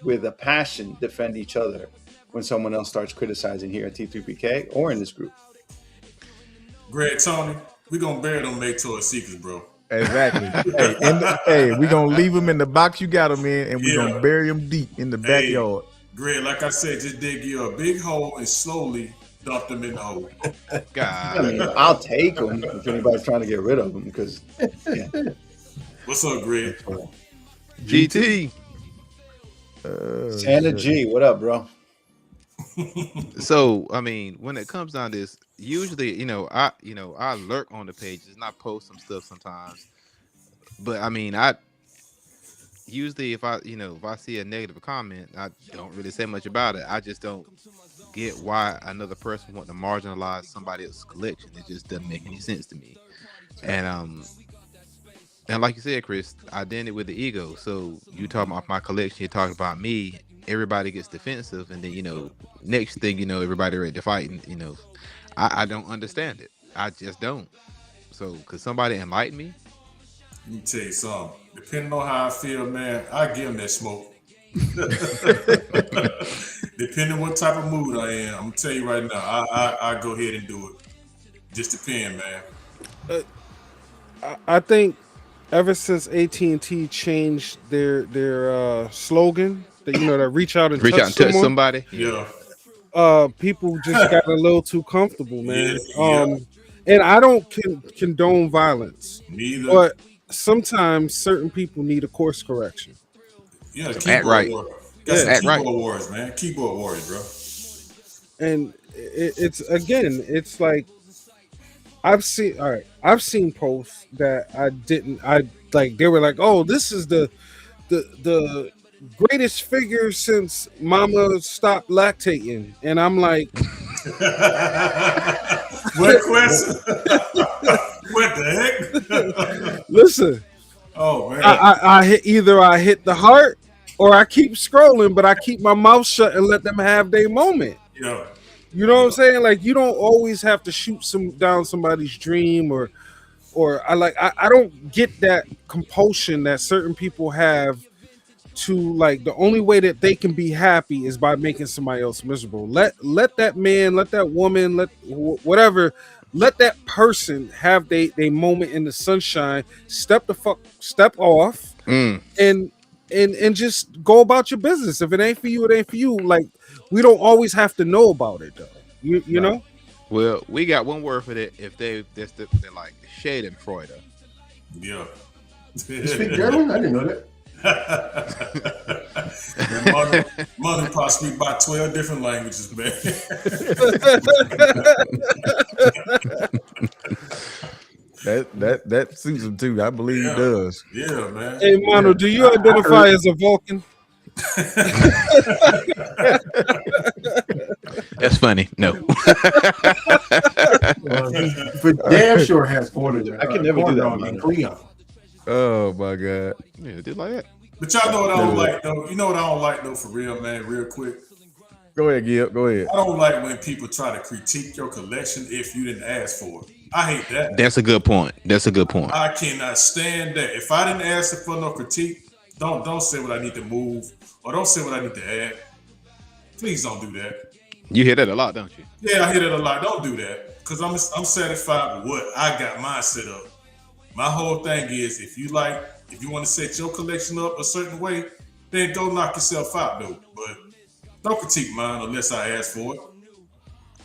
with a passion, defend each other when someone else starts criticizing here at T3PK or in this group. Greg, Tony, we gonna bury them Mator Seekers, bro. Exactly. Hey, we gonna leave them in the box you got them in, and we gonna bury them deep in the backyard. Greg, like I said, just dig you a big hole and slowly dump them in the hole. God. I mean, I'll take them if anybody's trying to get rid of them because What's up, Greg? GT. Santa G, what up, bro? So I mean, when it comes down to this, usually, I lurk on the pages and I post some stuff sometimes. But I mean, I usually if I see a negative comment, I don't really say much about it. I just don't get why another person want to marginalize somebody else's collection. It just doesn't make any sense to me. And like you said, Chris, I did it with the ego. So you talking about my collection, you're talking about me. Everybody gets defensive, and then next thing everybody ready to fight. And I don't understand it. I just don't. So could somebody enlighten me? Let me tell you something. Depending on how I feel, man, I give them that smoke. Depending on what type of mood I am, I'm gonna tell you right now, I go ahead and do it. Just depend, man. I think ever since AT&T changed their slogan, that that reach out and touch somebody. Yeah. People just got a little too comfortable, man. Yeah. And I don't condone violence, Neither. but sometimes certain people need a course correction. Yeah, Act right. Warrior. Yeah, Got some act keyboard right. warriors, man. Keyboard warriors, bro. And it's like I've seen posts that I like. They were like, "Oh, this is the greatest figure since Mama stopped lactating," and I'm like, What question? What the heck? "Listen, Oh man. I hit the heart, or I keep scrolling, but I keep my mouth shut and let them have their moment." Yeah. You know what I'm saying? Like, you don't always have to shoot down somebody's dream, or I don't get that compulsion that certain people have to, like, the only way that they can be happy is by making somebody else miserable. Let that man, let that woman, whatever, let that person have they moment in the sunshine. Step off and just go about your business. If it ain't for you, it ain't for you. Like, we don't always have to know about it, though. You know? Well, we got one word for that. If they're like Schadenfreude. Yeah. You speak German? I didn't know that. Mother probably speak about 12 different languages, man. That suits him too. I believe he does. Yeah, man. Hey, Mano, do you identify as a Vulcan? That's funny. No. Well, he for damn sure has corner. I can never do that, on man. Cleon. Oh my God. Yeah, did like that. But y'all know what I don't like, though? You know what I don't like, though, for real, man, real quick? Go ahead, Gil. Go ahead. I don't like when people try to critique your collection if you didn't ask for it. I hate that. That's a good point. I cannot stand that. If I didn't ask for no critique, don't say what I need to move or don't say what I need to add. Please don't do that. You hear that a lot, don't you? Yeah, I hear that a lot. Don't do that because I'm satisfied with what I got mine set up. My whole thing is if you want to set your collection up a certain way, then go knock yourself out, though. But don't critique mine unless I ask for it.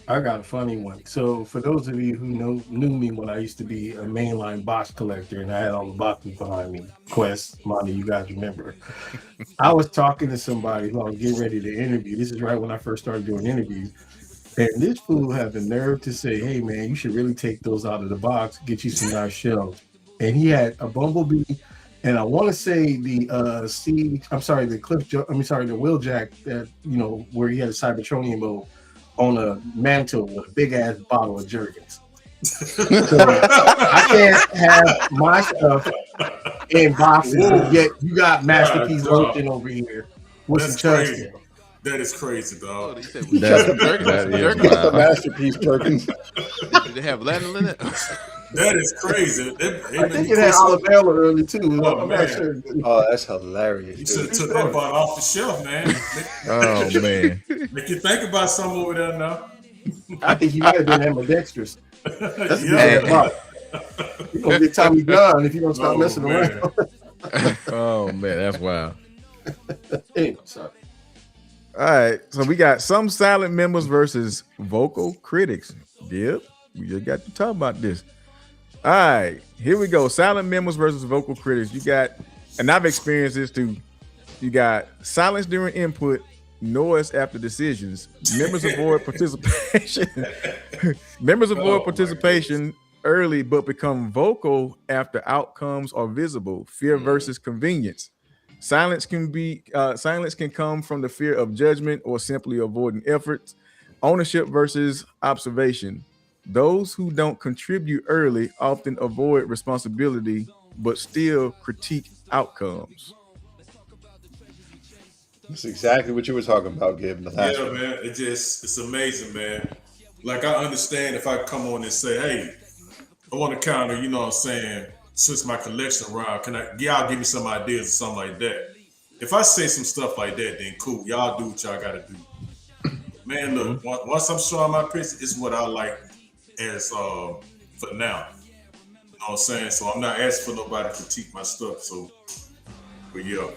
I got a funny one. So for those of you who knew me when I used to be a mainline box collector and I had all the boxes behind me, Quest, Monty, you guys remember. I was talking to somebody who I was getting ready to interview. This is right when I first started doing interviews. And this fool had the nerve to say, hey man, you should really take those out of the box, get you some nice shells. And he had a Bumblebee, and I want to say the the Wheeljack that, where he had a Cybertronian mode on a mantle with a big ass bottle of Jergens. So I can't have my stuff in boxes, Whoa. yet you got Masterpiece God, dog. Lotion over here with That's some crazy. Churchill. That is crazy, Oh, dog. you said That is Jergens? That's a wild. masterpiece, Perkins. Did they have lanolin in it? That is crazy. I think it had Alabama early too. Oh, I'm man. not sure. Oh, that's hilarious. You should have Dude. took that bottle off the shelf, man. Oh man. Make you think about something over there now. I think he might have been ambidextrous. That's a Yeah. good spot. You're gonna get Tommy Gunn if you don't stop Oh, messing man. around. Oh man, that's wild. Anyway, sorry. All right, so we got some silent members versus vocal critics. Yep, we just got to talk about this. All right, here we go. Silent members versus vocal critics. You got, and I've experienced this too. You got silence during input, noise after decisions. Members avoid participation. Members avoid Oh, my participation early, but become vocal after outcomes are visible. Fear versus convenience. Silence can come from the fear of judgment or simply avoiding efforts. Ownership versus observation. Those who don't contribute early often avoid responsibility but still critique outcomes. That's exactly what you were talking about, Gib. The last Yeah, one. man. It's amazing, man. Like, I understand if I come on and say, hey, I want to kind of, you know what I'm saying, switch my collection around. Y'all give me some ideas or something like that. If I say some stuff like that, then cool. Y'all do what y'all got to do. Man, look, once I'm showing my picture, it's what I like as for now. You know what I'm saying? So I'm not asking for nobody to critique my stuff. So, but yeah. All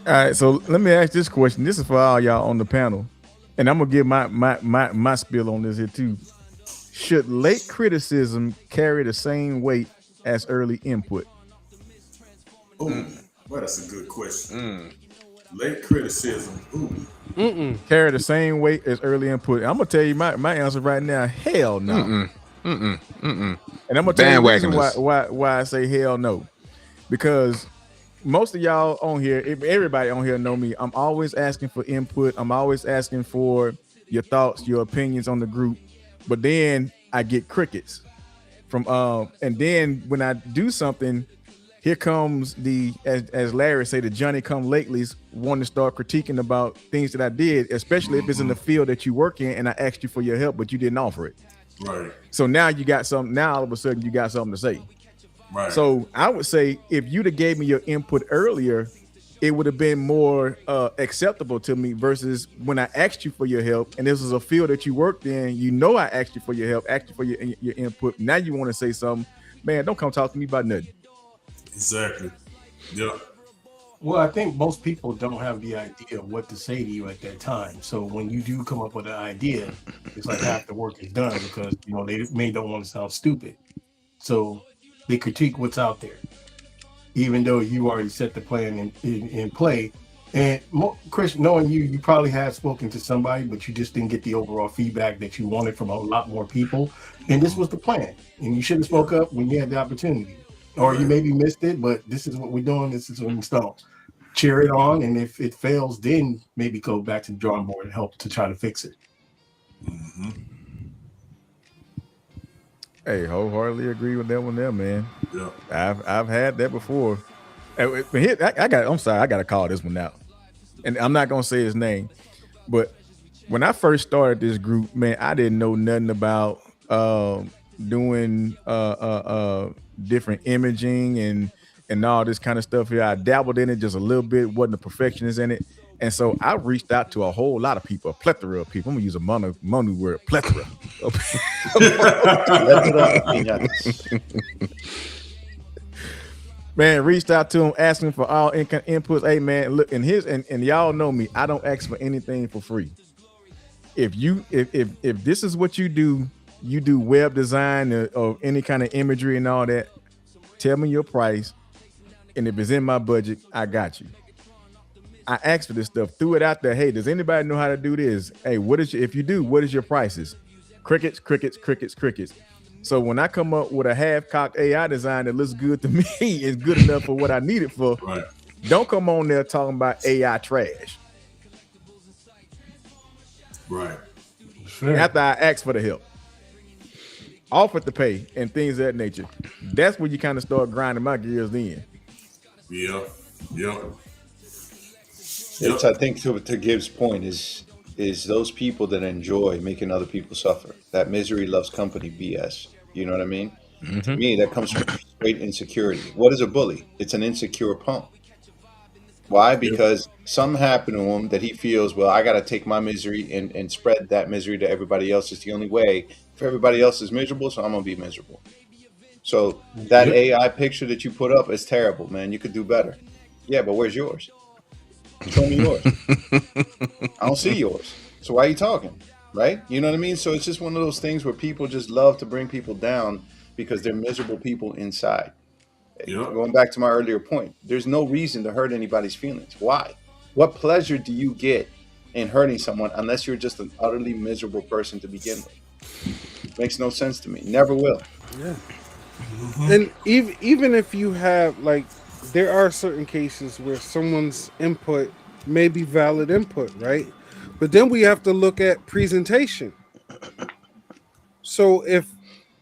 right, so let me ask this question. This is for all y'all on the panel, and I'm gonna give my spiel on this here too. Should late criticism carry the same weight as early input? Ooh, well, that's a good question. Late criticism. Ooh. Carry the same weight as early input? I'm gonna tell you my answer right now. Hell no. And I'm gonna tell you the reason why I say hell no, because most of y'all on here, everybody on here know me. I'm always asking for input. I'm always asking for your thoughts, your opinions on the group. But then I get crickets from and then when I do something, here comes as Larry say, the Johnny come latelys wanting to start critiquing about things that I did, especially if it's in the field that you work in and I asked you for your help, but you didn't offer it. Right. So now you got something. Now all of a sudden you got something to say. Right. So I would say if you'd have gave me your input earlier, it would have been more acceptable to me versus when I asked you for your help and this was a field that you worked in. You know, I asked you for your help, asked you for your input. Now you want to say something, man, don't come talk to me about nothing. Exactly. Yeah. Well, I think most people don't have the idea of what to say to you at that time. So when you do come up with an idea, it's like half the work is done because they don't want to sound stupid. So they critique what's out there, even though you already set the plan in play. And Chris, knowing you probably have spoken to somebody, but you just didn't get the overall feedback that you wanted from a lot more people. And this was the plan. And you should have spoke up when you had the opportunity. Or you maybe missed it, but this is what we're doing. This is what we install. Cheer it on, and if it fails, then maybe go back to the drawing board and help to try to fix it. Mm-hmm. Hey, wholeheartedly agree with that one there, man. Yeah. I've had that before. But here, I'm sorry, I gotta call this one out. And I'm not gonna say his name, but when I first started this group, man, I didn't know nothing about doing different imaging and all this kind of stuff here. I dabbled in it just a little bit, wasn't a perfectionist in it. And so I reached out to a whole lot of people, a plethora of people. I'm gonna use a mono word, plethora. Man, reached out to him, asking for all inputs. Hey man, look, and y'all know me, I don't ask for anything for free. if this is what you do web design or any kind of imagery and all that, tell me your price, and if it's in my budget, I got you. I asked for this stuff, threw it out there. Hey, does anybody know how to do this? Hey, if you do, what is your prices? Crickets, crickets, crickets, crickets. So when I come up with a half-cocked AI design that looks good to me, is good enough for what I need it for. Right. Don't come on there talking about AI trash. Right. Sure. After I asked for the help, offered to pay, and things of that nature. That's when you kind of start grinding my gears in. Yeah. Yeah. It's, I think, to Gibbs' point is those people that enjoy making other people suffer. That misery loves company BS. You know what I mean? To me, that comes from straight insecurity. What is a bully? It's an insecure punk. Why? Because something happened to him that he feels, well, I got to take my misery and spread that misery to everybody else. It's the only way. If everybody else is miserable, so I'm going to be miserable. So that AI picture that you put up is terrible, man. You could do better. Yeah, but where's yours? Show me yours. I don't see yours. So why are you talking? Right? You know what I mean? So it's just one of those things where people just love to bring people down because they're miserable people inside. Yeah. Going back to my earlier point, there's no reason to hurt anybody's feelings. Why? What pleasure do you get in hurting someone unless you're just an utterly miserable person to begin with? Makes no sense to me. Never will. Yeah. And even if you have, like, there are certain cases where someone's input may be valid input, right? But then we have to look at presentation. So if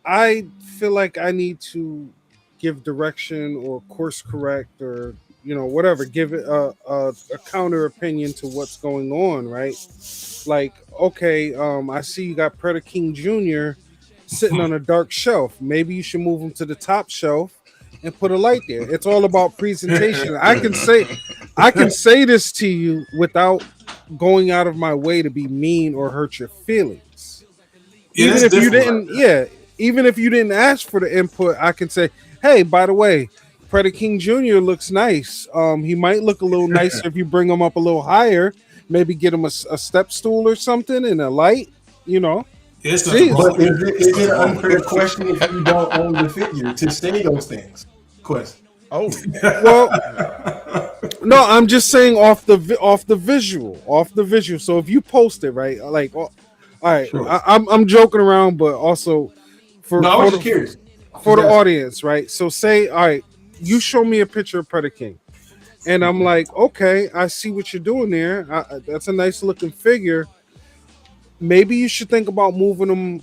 I feel like I need to give direction or course correct or, you know, whatever, give it a counter opinion to what's going on, right? Like, okay, I see you got Predator King Jr. sitting on a dark shelf. Maybe you should move him to the top shelf and put a light there. It's all about presentation. I can say this to you without going out of my way to be mean or hurt your feelings. Yeah, Even if you didn't, even if you didn't ask for the input, I can say, hey, by the way, Predator King Jr. looks nice. He might look a little nicer if you bring him up a little higher. Maybe get him a step stool or something and a light, you know. It's Jeez. But is it an unfair question if you don't own the figure to say those things? Quest. Oh, Well, no, I'm just saying off the visual. So if you post it, right, like, all right, Sure. I'm joking around, but also for No, I was for just curious. for the Just- audience, right? So say, all right, you show me a picture of Predator King, and I'm like, okay, I see what you're doing there. That's a nice looking figure. Maybe you should think about moving them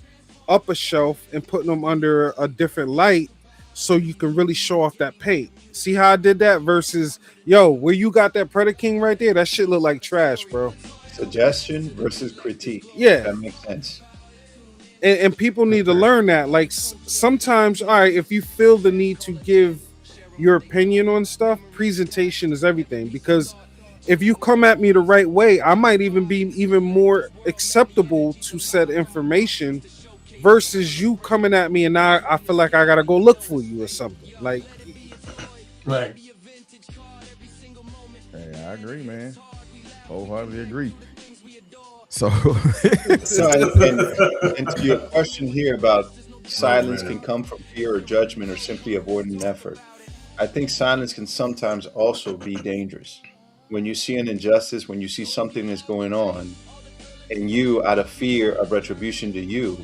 up a shelf and putting them under a different light so you can really show off that paint. See how I did that versus, yo, where you got that Predator King right there? That shit look like trash, bro. Suggestion versus critique. Yeah. That makes sense. And people need to learn that. Like, sometimes, all right, if you feel the need to give your opinion on stuff, presentation is everything. Because if you come at me the right way, I might even be even more acceptable to said information versus you coming at me and now I feel like I gotta go look for you or something. Like, Right. hey, I agree, man. Wholeheartedly agree. So, So, and to your question here about silence man. can come from fear or judgment or simply avoiding effort. I think silence can sometimes also be dangerous. When you see an injustice, when you see something that's going on, and you, out of fear of retribution to you,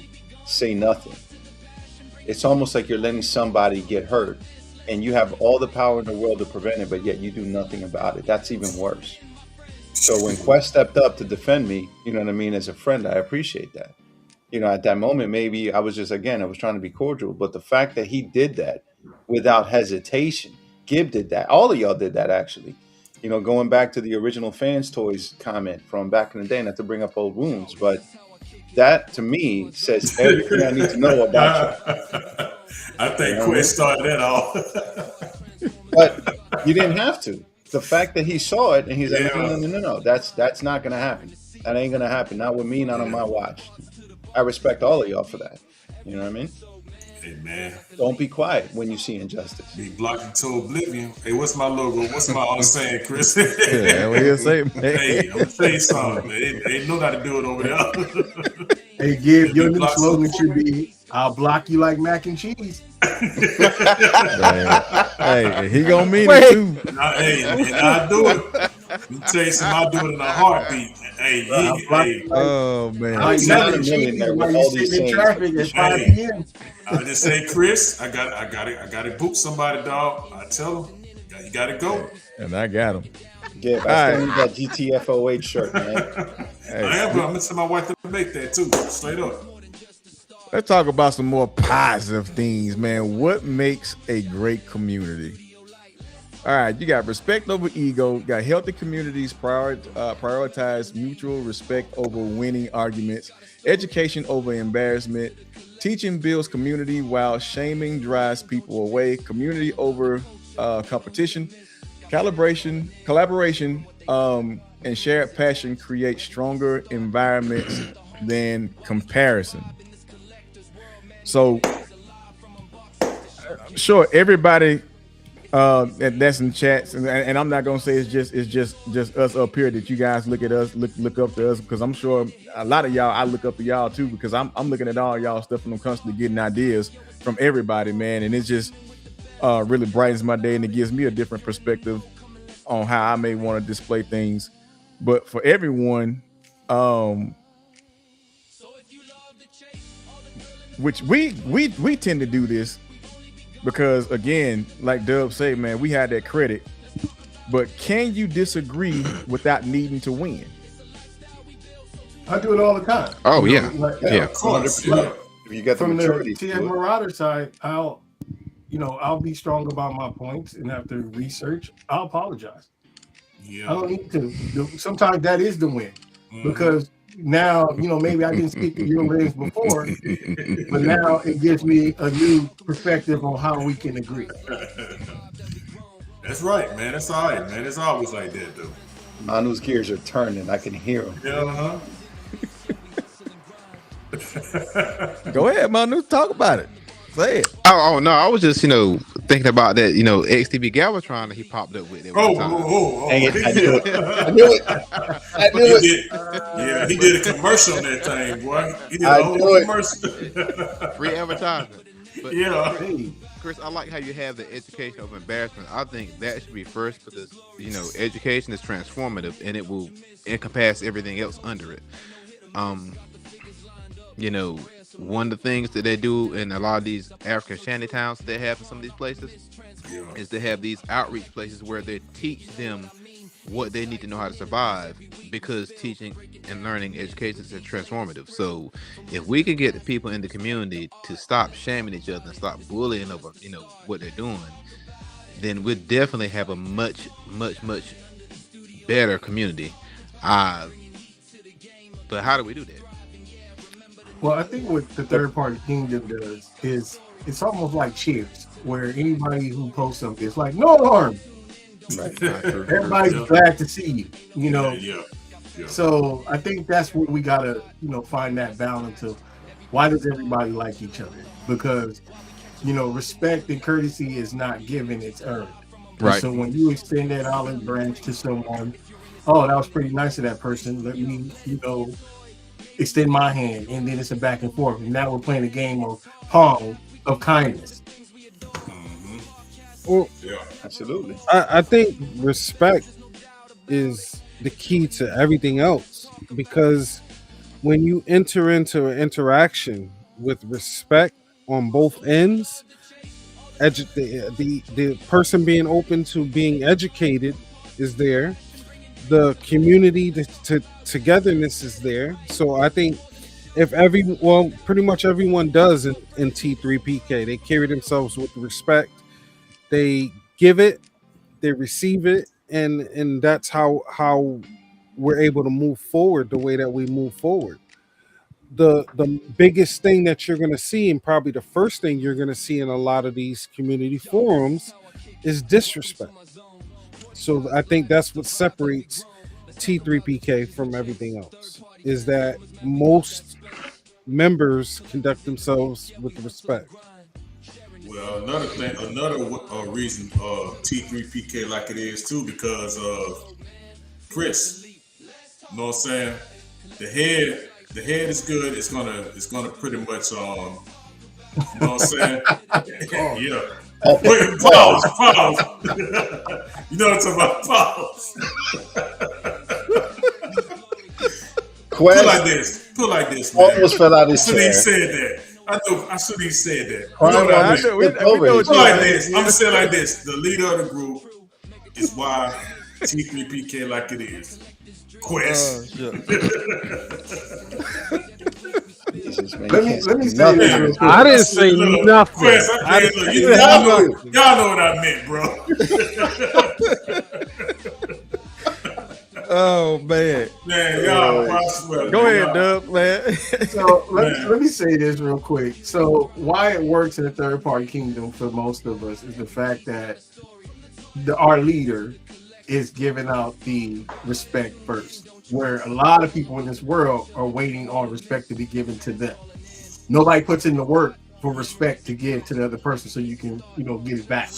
say nothing. It's almost like you're letting somebody get hurt, and you have all the power in the world to prevent it, but yet you do nothing about it. That's even worse. So when Quest stepped up to defend me, you know what I mean, as a friend, I appreciate that. You know, at that moment, maybe I was just, again, I was trying to be cordial, but the fact that he did that without hesitation, Gib did that. All of y'all did that, actually. You know, going back to the original Fans Toys comment from back in the day, not to bring up old wounds, but that to me says everything I need to know about you. I think Quest started that off. But you didn't have to. The fact that he saw it and he's like, Yeah. no, that's not gonna happen. That ain't gonna happen. Not with me, not on my watch. I respect all of y'all for that. You know what I mean? Hey man, Don't be quiet when you see injustice. be blocking to oblivion. Hey, what's my logo? What's my saying, Chris? Yeah, what you say, man? Hey, I'm gonna tell you something. They know how to do it over there. Hey, give your new Block slogan some- should be "I'll block you like mac and cheese." Man. Hey, he gonna mean Wait. it too. Hey, and I do it. Let me tell you something. I do it in a heartbeat. Hey, I'll block you like, Oh man. like He's mac not and a cheese millionaire while with you all these sitting in sayings. traffic at 5 Hey. p.m. I just say, Chris, I got to boot somebody, dog. I tell them, you got to go. And I got him. Yeah, I still need that GTFOH shirt, man. I am going to tell my wife to make that too, straight up. Let's talk about some more positive things, man. What makes a great community? All right, you got respect over ego. You got healthy communities prioritize mutual respect over winning arguments. Education over embarrassment. Teaching builds community while shaming drives people away. Community over competition. Collaboration, and shared passion create stronger environments than comparison. So, sure, everybody that's in chats, and I'm not gonna say it's just us up here that you guys look at us, look up to us, because I'm sure a lot of y'all I look up to y'all too, because I'm looking at all y'all stuff and I'm constantly getting ideas from everybody, man, and it's just really brightens my day and it gives me a different perspective on how I may want to display things. But for everyone, which we tend to do this because, again, like Dub said, man, we had that credit. But can you disagree without needing to win? I do it all the time. Oh, You know, yeah. like, Yeah. Of course. 100%. Yeah. If you got the From the maturity to TN do it. Marauder side, I'll be strong about my points, and after research, I'll apologize. I don't need to. Sometimes that is the win, because now, maybe I didn't speak to your lens before, but now it gives me a new perspective on how we can agree. That's right, man. That's all right, man. It's always like that, though. Manu's gears are turning. I can hear him. Yeah, Go ahead, Manu, talk about it. Say it. Oh no, I was just thinking about that. XTV Galvatron that he popped up with that one time. Dang it, I knew it. I knew it. I knew it. Yeah, he did a commercial on that thing, boy. He did I a whole knew it. commercial. Free advertising. But Yeah. Hey, Chris, I like how you have the education of embarrassment. I think that should be first because education is transformative and it will encompass everything else under it. One of the things that they do in a lot of these African shanty towns that they have in some of these places is to have these outreach places where they teach them what they need to know how to survive, because teaching and learning education is transformative. So if we can get the people in the community to stop shaming each other and stop bullying over what they're doing, then we'll definitely have a much better community. But how do we do that? well, I think what the third party kingdom does is it's almost like Cheers, where anybody who posts something, it's like no harm. Everybody's glad to see you. Yeah. So I think that's what we gotta, find that balance of why does everybody like each other? Because, respect and courtesy is not given, it's earned. Right. So when you extend that olive branch to someone, oh, that was pretty nice of that person. Let me, extend my hand, and then it's a back and forth. And now we're playing a game of Pong of kindness. Well, Yeah. Absolutely. I think respect is the key to everything else, because when you enter into an interaction with respect on both ends, the person being open to being educated is there, the community togetherness is there. So I think if pretty much everyone does in T3PK, they carry themselves with respect, they give it, they receive it, and that's how we're able to move forward the way that we move forward. The biggest thing that you're going to see, and probably the first thing you're going to see in a lot of these community forums, is disrespect. So I think that's what separates T3PK from everything else, is that most members conduct themselves with respect. Well, another reason T3PK like it is too, because of Chris. You know what I'm saying? The head is good. It's gonna pretty much you know what I'm saying? Yeah. Wait, pause. You know what I'm talking about? Pause. Put it like this, man. Almost fell out his chair. I shouldn't even said that. I shouldn't even said that. Crime You know what I Watch. mean? we know what Put it you like mean. this. I'm gonna say it like this. The leader of the group is why T3PK like it is. Quest. Jesus, man, Let you me can't say this nothing. real quick. I didn't say Look, nothing. Quest, I look, didn't y'all say know nothing. what I meant, bro. Oh man, Man, y'all, I swear. go man, ahead, y'all- Dub, man. So Man. let me say this real quick. So why it works in the third party kingdom for most of us is the fact that our leader is giving out the respect first, where a lot of people in this world are waiting on respect to be given to them. Nobody puts in the work for respect to give to the other person so you can, get it back.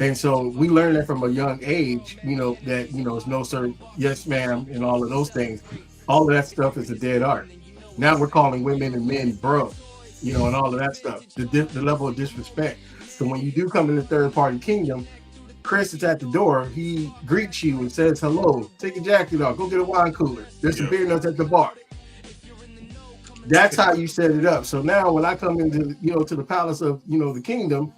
And so we learned that from a young age, that, it's no sir, yes ma'am, and all of those things. All of that stuff is a dead art. Now we're calling women and men bro, and all of that stuff, the level of disrespect. So when you do come in the third party kingdom, Chris is at the door. He greets you and says hello. Take your jacket off. Go get a wine cooler. There's some beer nuts at the bar. That's how you set it up. So now when I come into, to the palace of, the kingdom,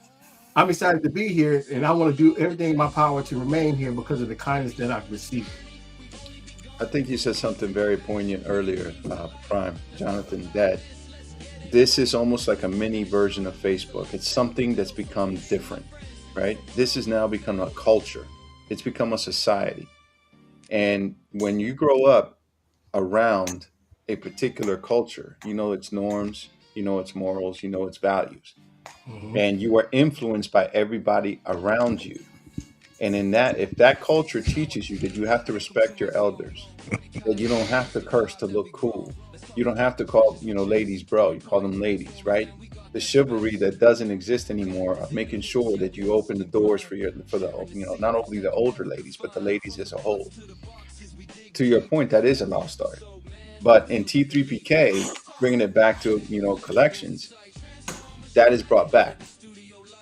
I'm excited to be here, and I want to do everything in my power to remain here because of the kindness that I've received. I think you said something very poignant earlier, Prime, Jonathan, that this is almost like a mini version of Facebook. It's something that's become different, right? This has now become a culture. It's become a society. And when you grow up around a particular culture, its norms, its morals, its values, and you are influenced by everybody around you. And in that, if that culture teaches you that you have to respect your elders, that you don't have to curse to look cool, you don't have to call, ladies bro, you call them ladies, right? The chivalry that doesn't exist anymore of making sure that you open the doors for the, not only the older ladies, but the ladies as a whole. To your point, that is a lost art. But in T3PK, bringing it back to, collections, that is brought back.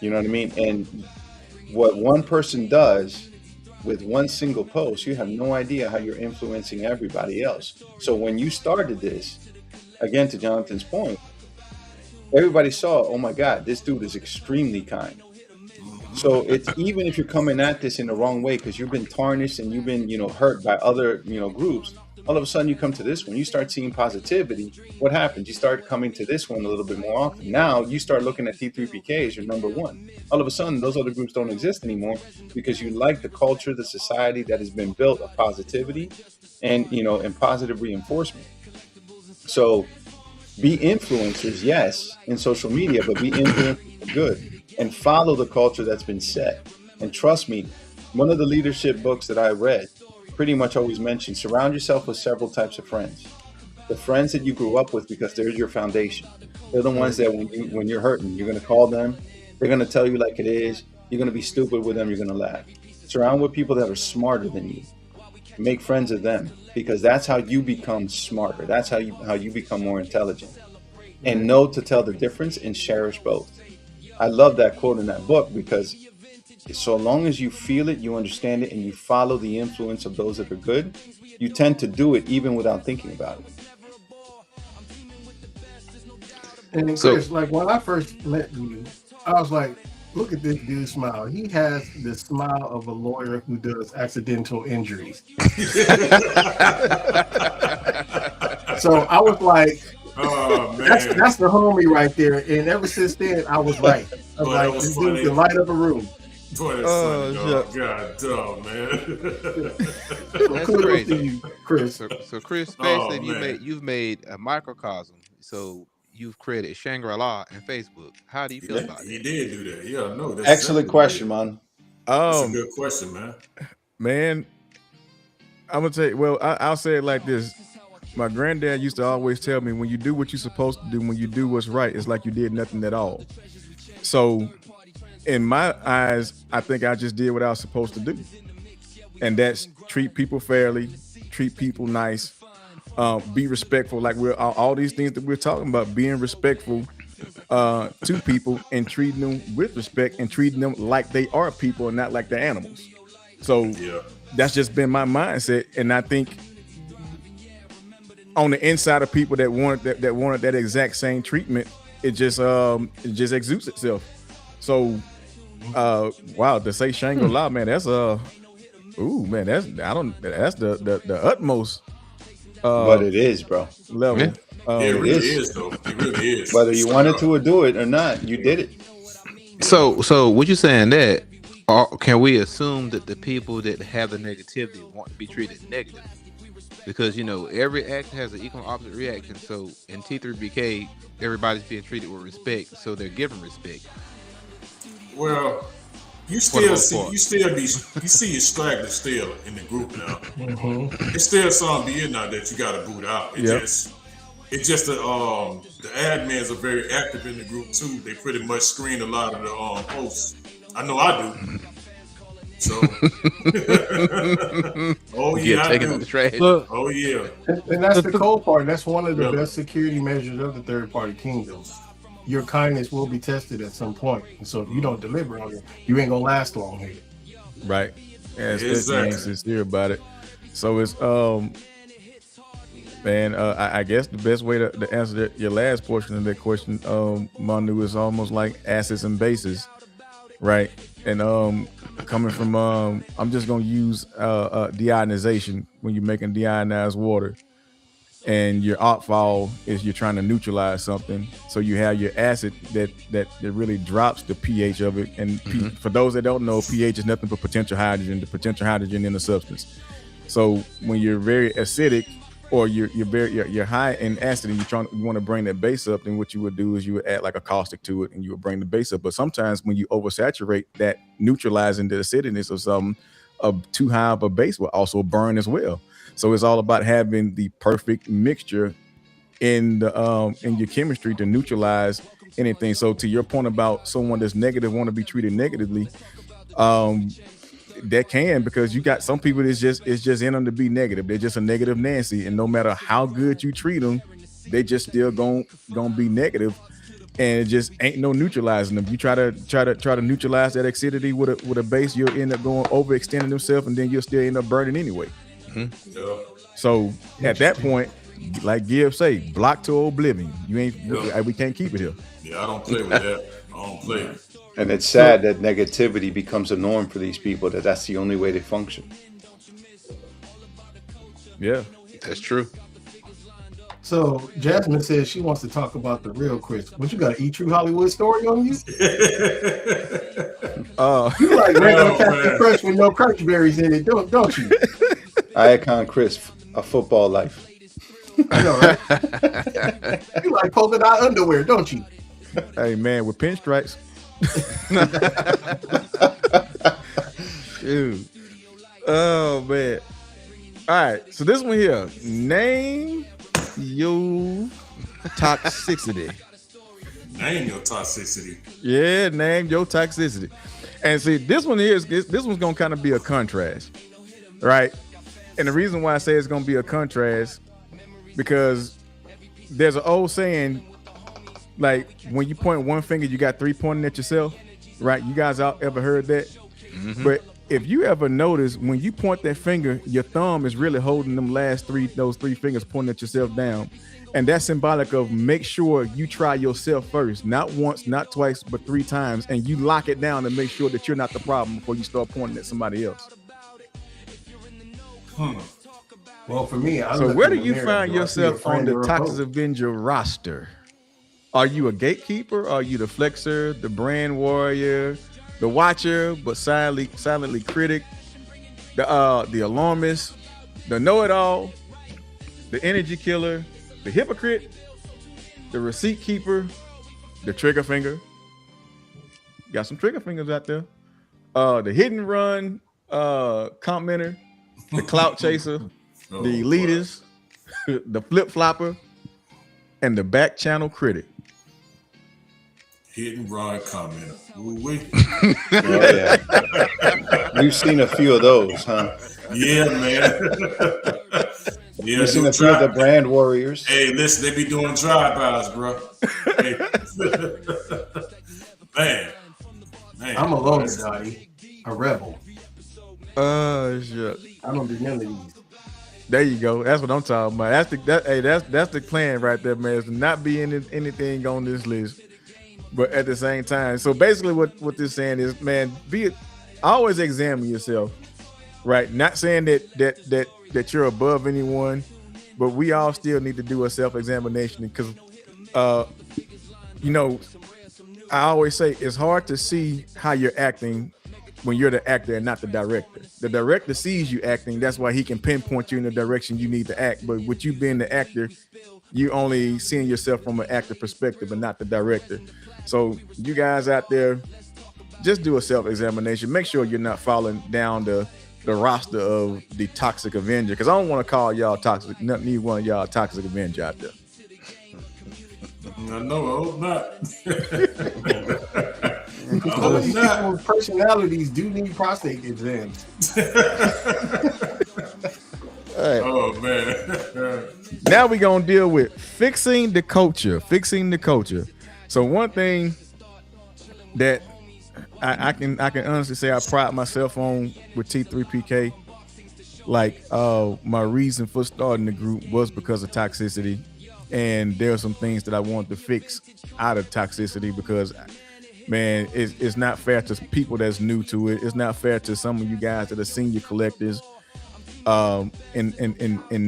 You know what I mean? And what one person does with one single post, you have no idea how you're influencing everybody else. So when you started this, again, to Jonathan's point, everybody saw, oh my God, this dude is extremely kind. So it's even if you're coming at this in the wrong way because you've been tarnished and you've been, hurt by other, groups, all of a sudden you come to this one, you start seeing positivity. What happens? You start coming to this one a little bit more often. Now you start looking at T3PK as your number one. All of a sudden, those other groups don't exist anymore because you like the culture, the society that has been built of positivity and, and positive reinforcement. So be influencers, yes, in social media, but be influencers for good and follow the culture that's been set. And trust me, one of the leadership books that I read pretty much always mentioned, surround yourself with several types of friends. The friends that you grew up with, because they're your foundation. They're the ones that when you're hurting, you're going to call them. They're going to tell you like it is. You're going to be stupid with them. You're going to laugh. Surround with people that are smarter than you. Make friends of them, because that's how you become smarter. That's how you become more intelligent. And know to tell the difference and cherish both. I love that quote in that book because so long as you feel it, you understand it, and you follow the influence of those that are good, you tend to do it even without thinking about it. And then Chris, like when I first met you, I was like, look at this dude smile. He has the smile of a lawyer who does accidental injuries. So I was like, oh man, that's the homie right there. And ever since then, I was right. I was Boy, like, that was this dude funny. can light up a room. boy, that's Oh, funny, dog. God damn, man. So That's kudos crazy. to you, Chris. So Chris, Oh, basically, man. you've made a microcosm. So you've created Shangri-La and Facebook. How do you feel about He it? did do that. Yeah, no, that's Excellent exactly question, what man. That's a good question, man. Man, I'm gonna tell you. Well, I'll say it like this. My granddad used to always tell me, when you do what you're supposed to do, when you do what's right, it's like you did nothing at all. So in my eyes, I think I just did what I was supposed to do, and that's treat people fairly, treat people nice, be respectful. Like we're all these things that we're talking about, being respectful to people and treating them with respect and treating them like they are people and not like they're animals. So Yeah. that's just been my mindset, and I think on the inside of people that wanted that exact same treatment, it just exudes itself. So wow, to say Shangri-La, man, that's man, that's the utmost But it is, bro. level. Yeah. Yeah, it really is. is, though. It really is. Whether you wanted to do it or not, you did it. So what you saying that? Or can we assume that the people that have the negativity want to be treated negative? Because every action has an equal and opposite reaction. So in T3BK, everybody's being treated with respect, so they're given respect. Well, you For the still most see part. you see your stragglers still in the group now. Mhm. There's still some being out that you gotta boot out. Yep. It's just the admins are very active in the group too. They pretty much screen a lot of the posts. I know I do. So oh yeah, I taking do. out the trash. Look, Oh yeah. And that's the cold part. That's one of the Yep. best security measures of the third party kingdoms. Your kindness will be tested at some point. And so if you don't deliver on it, you ain't gonna last long here. Right. Yeah, especially ain't Exactly. sincere about it. So it's man, I guess the best way to answer your last portion of that question, Manu, is almost like acids and bases, right? And coming from I'm just gonna use deionization when you're making deionized water, and your outfall is you're trying to neutralize something. So you have your acid that really drops the pH of it. And for those that don't know, pH is nothing but potential hydrogen, the potential hydrogen in the substance. So when you're very acidic, or you're high in acid, and you want to bring that base up, then what you would do is you would add like a caustic to it, and you would bring the base up. But sometimes when you oversaturate that, neutralizing the acidity of something, too high of a base will also burn as well. So it's all about having the perfect mixture in your chemistry to neutralize anything. So to your point about someone that's negative want to be treated negatively, that can, because you got some people that's just in them to be negative. They're just a negative Nancy, and no matter how good you treat them, they just still gonna be negative, and it just ain't no neutralizing them. You try to neutralize that acidity with a base, you'll end up going overextending themselves, and then you'll still end up burning anyway. Yeah. So at that point, like Gibbs say, block to oblivion. You ain't we can't keep it here. Yeah, I don't play with that. I don't play. And it's sad that negativity becomes a norm for these people, that's the only way they function. Yeah. That's true. So Jasmine says she wants to talk about the real Chris. What, you got an E True Hollywood story on you? You like regular Oh, Captain man. Crunch with no crunch berries in it, don't you? Icon Chris, a football life. I know, right? You like polka dot underwear, don't you? Hey man, with pinstripes. Dude. Oh man. All right. So this one here. Name your toxicity. Name your toxicity. Yeah, name your toxicity. And see, this one here this one's gonna kind of be a contrast, right? And the reason why I say it's gonna be a contrast, because there's an old saying, like when you point one finger, you got three pointing at yourself, right? You guys ever heard that? Mm-hmm. But if you ever notice, when you point that finger, your thumb is really holding those three fingers pointing at yourself down. And that's symbolic of make sure you try yourself first, not once, not twice, but 3 times. And you lock it down to make sure that you're not the problem before you start pointing at somebody else. Well, for me, I So look where in do the you mirror, find do I see a yourself on friend the or a Toxic foe? Avenger roster? Are you a gatekeeper? Are you the flexer, the brand warrior, the watcher, but silently critic, the alarmist, the know-it-all, the energy killer, the hypocrite, the receipt keeper, the trigger finger? Got some trigger fingers out there. The hit and run commenter, the clout chaser, Oh, the elitist, the flip flopper, and the back channel critic. hit and run commenter. Ooh-wee. Oh, yeah. We've seen a few of those, huh? Yeah, man. Yeah, We've seen do a few of the drive. brand warriors. Hey, listen, they be doing drive-bys, bro. Hey. Man. I'm a loner, Dottie. A rebel. Shit. I don't do none of these. There you go. That's what I'm talking about. That's the plan right there, man. Is to not be in anything on this list, but at the same time. So basically, what this saying is, man, always examine yourself, right? Not saying that you're above anyone, but we all still need to do a self-examination because, I always say it's hard to see how you're acting when you're the actor and not the director. The director sees you acting, that's why he can pinpoint you in the direction you need to act. But with you being the actor, you only seeing yourself from an actor perspective and not the director. So you guys out there, just do a self-examination. Make sure you're not falling down the roster of the Toxic Avenger, because I don't want to call y'all toxic, not need one of y'all Toxic Avenger out there. I know, I hope not. Some of these people with personalities do need prostate exams. All right. Oh, man. Now we're gonna deal with fixing the culture. So one thing that I can honestly say I pride myself on with T3PK, like my reason for starting the group was because of toxicity, and there are some things that I wanted to fix out of toxicity because, man, it's not fair to people that's new to it. It's not fair to some of you guys that are senior collectors. In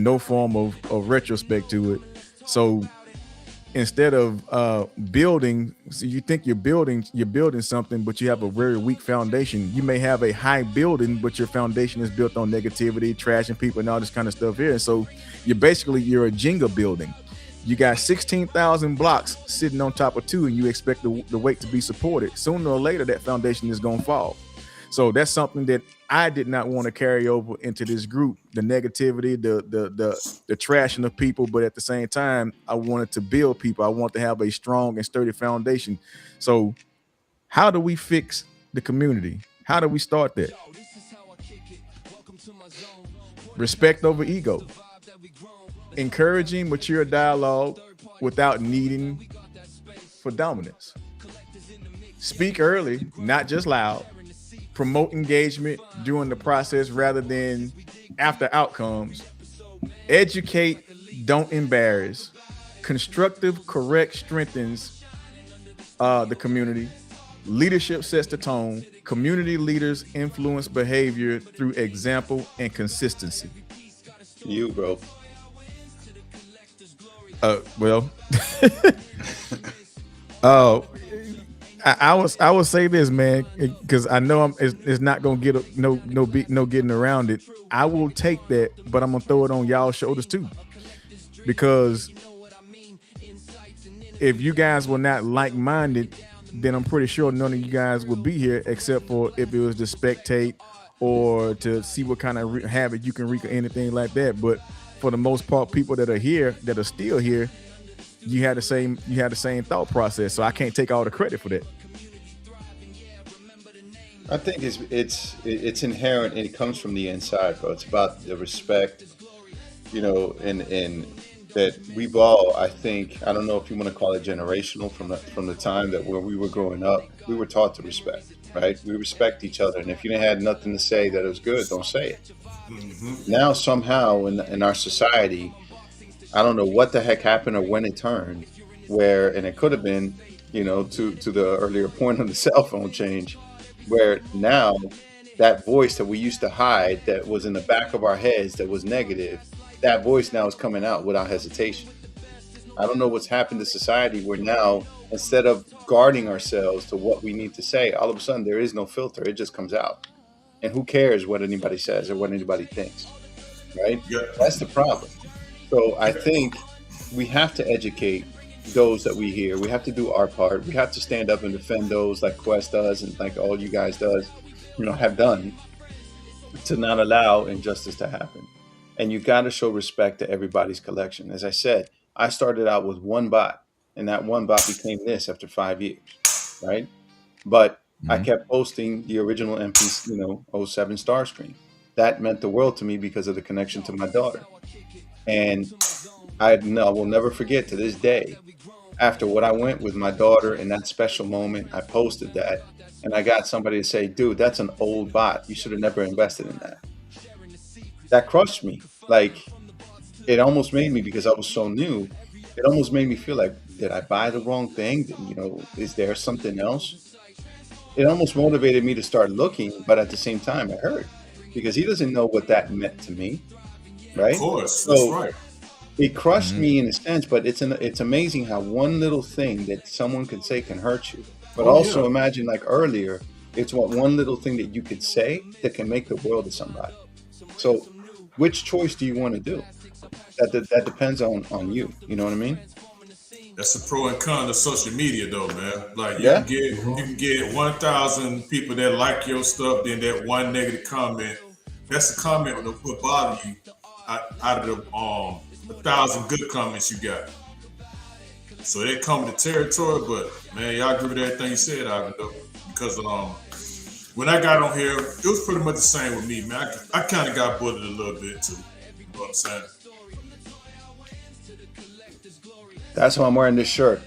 no form of retrospect to it. So instead of building, so you think you're building something, but you have a very weak foundation. You may have a high building, but your foundation is built on negativity, trashing people, and all this kind of stuff here. And so you're a Jenga building. You got 16,000 blocks sitting on top of two, and you expect the weight to be supported. Sooner or later, that foundation is going to fall. So that's something that I did not want to carry over into this group, the negativity, the trashing of people. But at the same time, I wanted to build people. I want to have a strong and sturdy foundation. So how do we fix the community? How do we start that? Respect over ego. Encouraging mature dialogue without needing for dominance. Speak early, not just loud. Promote engagement during the process rather than after outcomes. Educate, don't embarrass. Constructive, correct strengthens the community. Leadership sets the tone. Community leaders influence behavior through example and consistency. You, bro. I would say this, man, because I know it's not gonna get no getting around it. I will take that, but I'm gonna throw it on y'all's shoulders too, because if you guys were not like-minded, then I'm pretty sure none of you guys would be here, except for if it was to spectate or to see what kind of habit you can wreak or anything like that. But for the most part, people that are here, that are still here, you had the same thought process. So I can't take all the credit for that. I think it's inherent and it comes from the inside, bro. It's about the respect, and that we've all, I think, I don't know if you want to call it generational, from the time that where we were growing up, we were taught to respect, right? We respect each other, and if you had nothing to say that it was good, don't say it. Mm-hmm. Now somehow in our society, I don't know what the heck happened or when it turned, and it could have been, to the earlier point of the cell phone change, where now that voice that we used to hide, that was in the back of our heads, that was negative, that voice now is coming out without hesitation. I don't know what's happened to society where now, instead of guarding ourselves to what we need to say, all of a sudden there is no filter. It just comes out. And who cares what anybody says or what anybody thinks, right? Yeah. That's the problem. So I think we have to educate those that we hear. We have to do our part. We have to stand up and defend those like Quest does and like all you guys have done, to not allow injustice to happen. And you got to show respect to everybody's collection. As I said, I started out with one bot, and that one bot became this after 5 years. right? But I Mhm. kept posting the original MP, '07 Starscream. That meant the world to me because of the connection to my daughter. And I will never forget to this day, after what I went with my daughter in that special moment, I posted that and I got somebody to say, dude, that's an old bot. You should have never invested in that. That crushed me. Like, it almost made me, because I was so new, it almost made me feel like, did I buy the wrong thing? Is there something else? It almost motivated me to start looking, but at the same time, it hurt because he doesn't know what that meant to me, Of right? course, that's So right. it crushed Mhm. me in a sense, but it's amazing how one little thing that someone can say can hurt you. But Oh also yeah. imagine, like earlier, it's what one little thing that you could say that can make the world to somebody. So which choice do you want to do? That depends on you. You know what I mean? That's the pro and con of social media, though, man. Like Yeah. you can get 1,000 people that like your stuff, then that one negative comment. That's the comment that will bother you out of the 1,000 good comments you got. So that come with the territory, but man, y'all agree with everything you said, Ivan, though. Because when I got on here, it was pretty much the same with me, man. I kind of got bullied a little bit too. You know what I'm saying? That's why I'm wearing this shirt.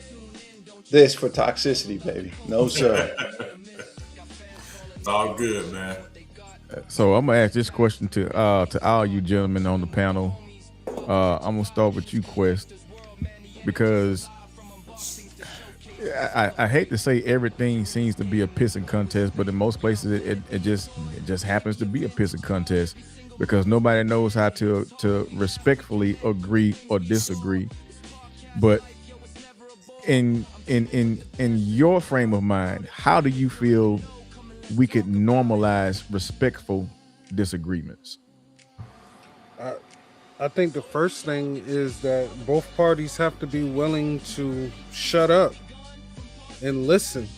This for toxicity, baby. No, sir. It's all good, man. So I'm gonna ask this question to all you gentlemen on the panel. I'm gonna start with you, Quest, because I hate to say everything seems to be a pissing contest, but in most places it just happens to be a pissing contest because nobody knows how to respectfully agree or disagree. But in your frame of mind, how do you feel we could normalize respectful disagreements? I think the first thing is that both parties have to be willing to shut up and listen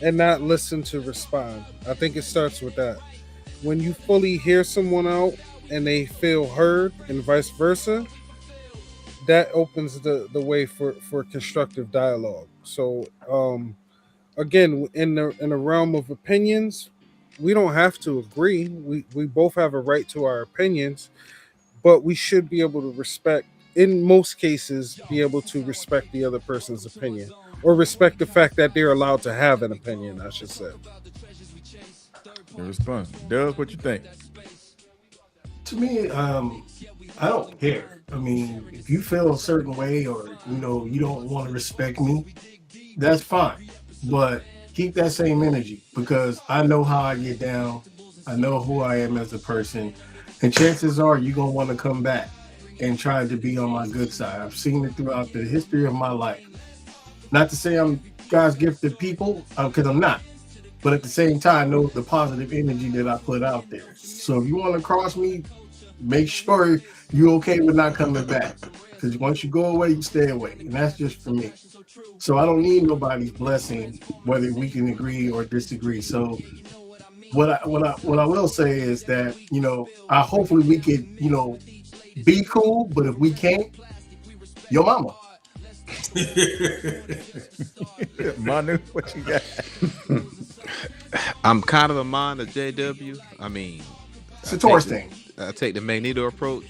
and not listen to respond. I think it starts with that. When you fully hear someone out and they feel heard and vice versa, that opens the way for constructive dialogue. So again, in the realm of opinions, we don't have to agree. We both have a right to our opinions, but we should be able to respect, in most cases, be able to respect the other person's opinion or respect the fact that they're allowed to have an opinion, I should say. Your response, Doug, what you think? To me, I don't care. I mean, if you feel a certain way or you don't want to respect me, that's fine. But keep that same energy because I know how I get down. I know who I am as a person, and chances are you're gonna want to come back and try to be on my good side. I've seen it throughout the history of my life. Not to say I'm God's gifted people, because I'm not. But at the same time, I know the positive energy that I put out there. So if you want to cross me, make sure you're okay with not coming back. Because once you go away, you stay away. And that's just for me. So I don't need nobody's blessing, whether we can agree or disagree. So what I will say is that, I hopefully we could, be cool, but if we can't, your mama. Manu, what you got? I'm kind of a mind of JW. I mean, It's a Taurus thing. I take the Magneto approach.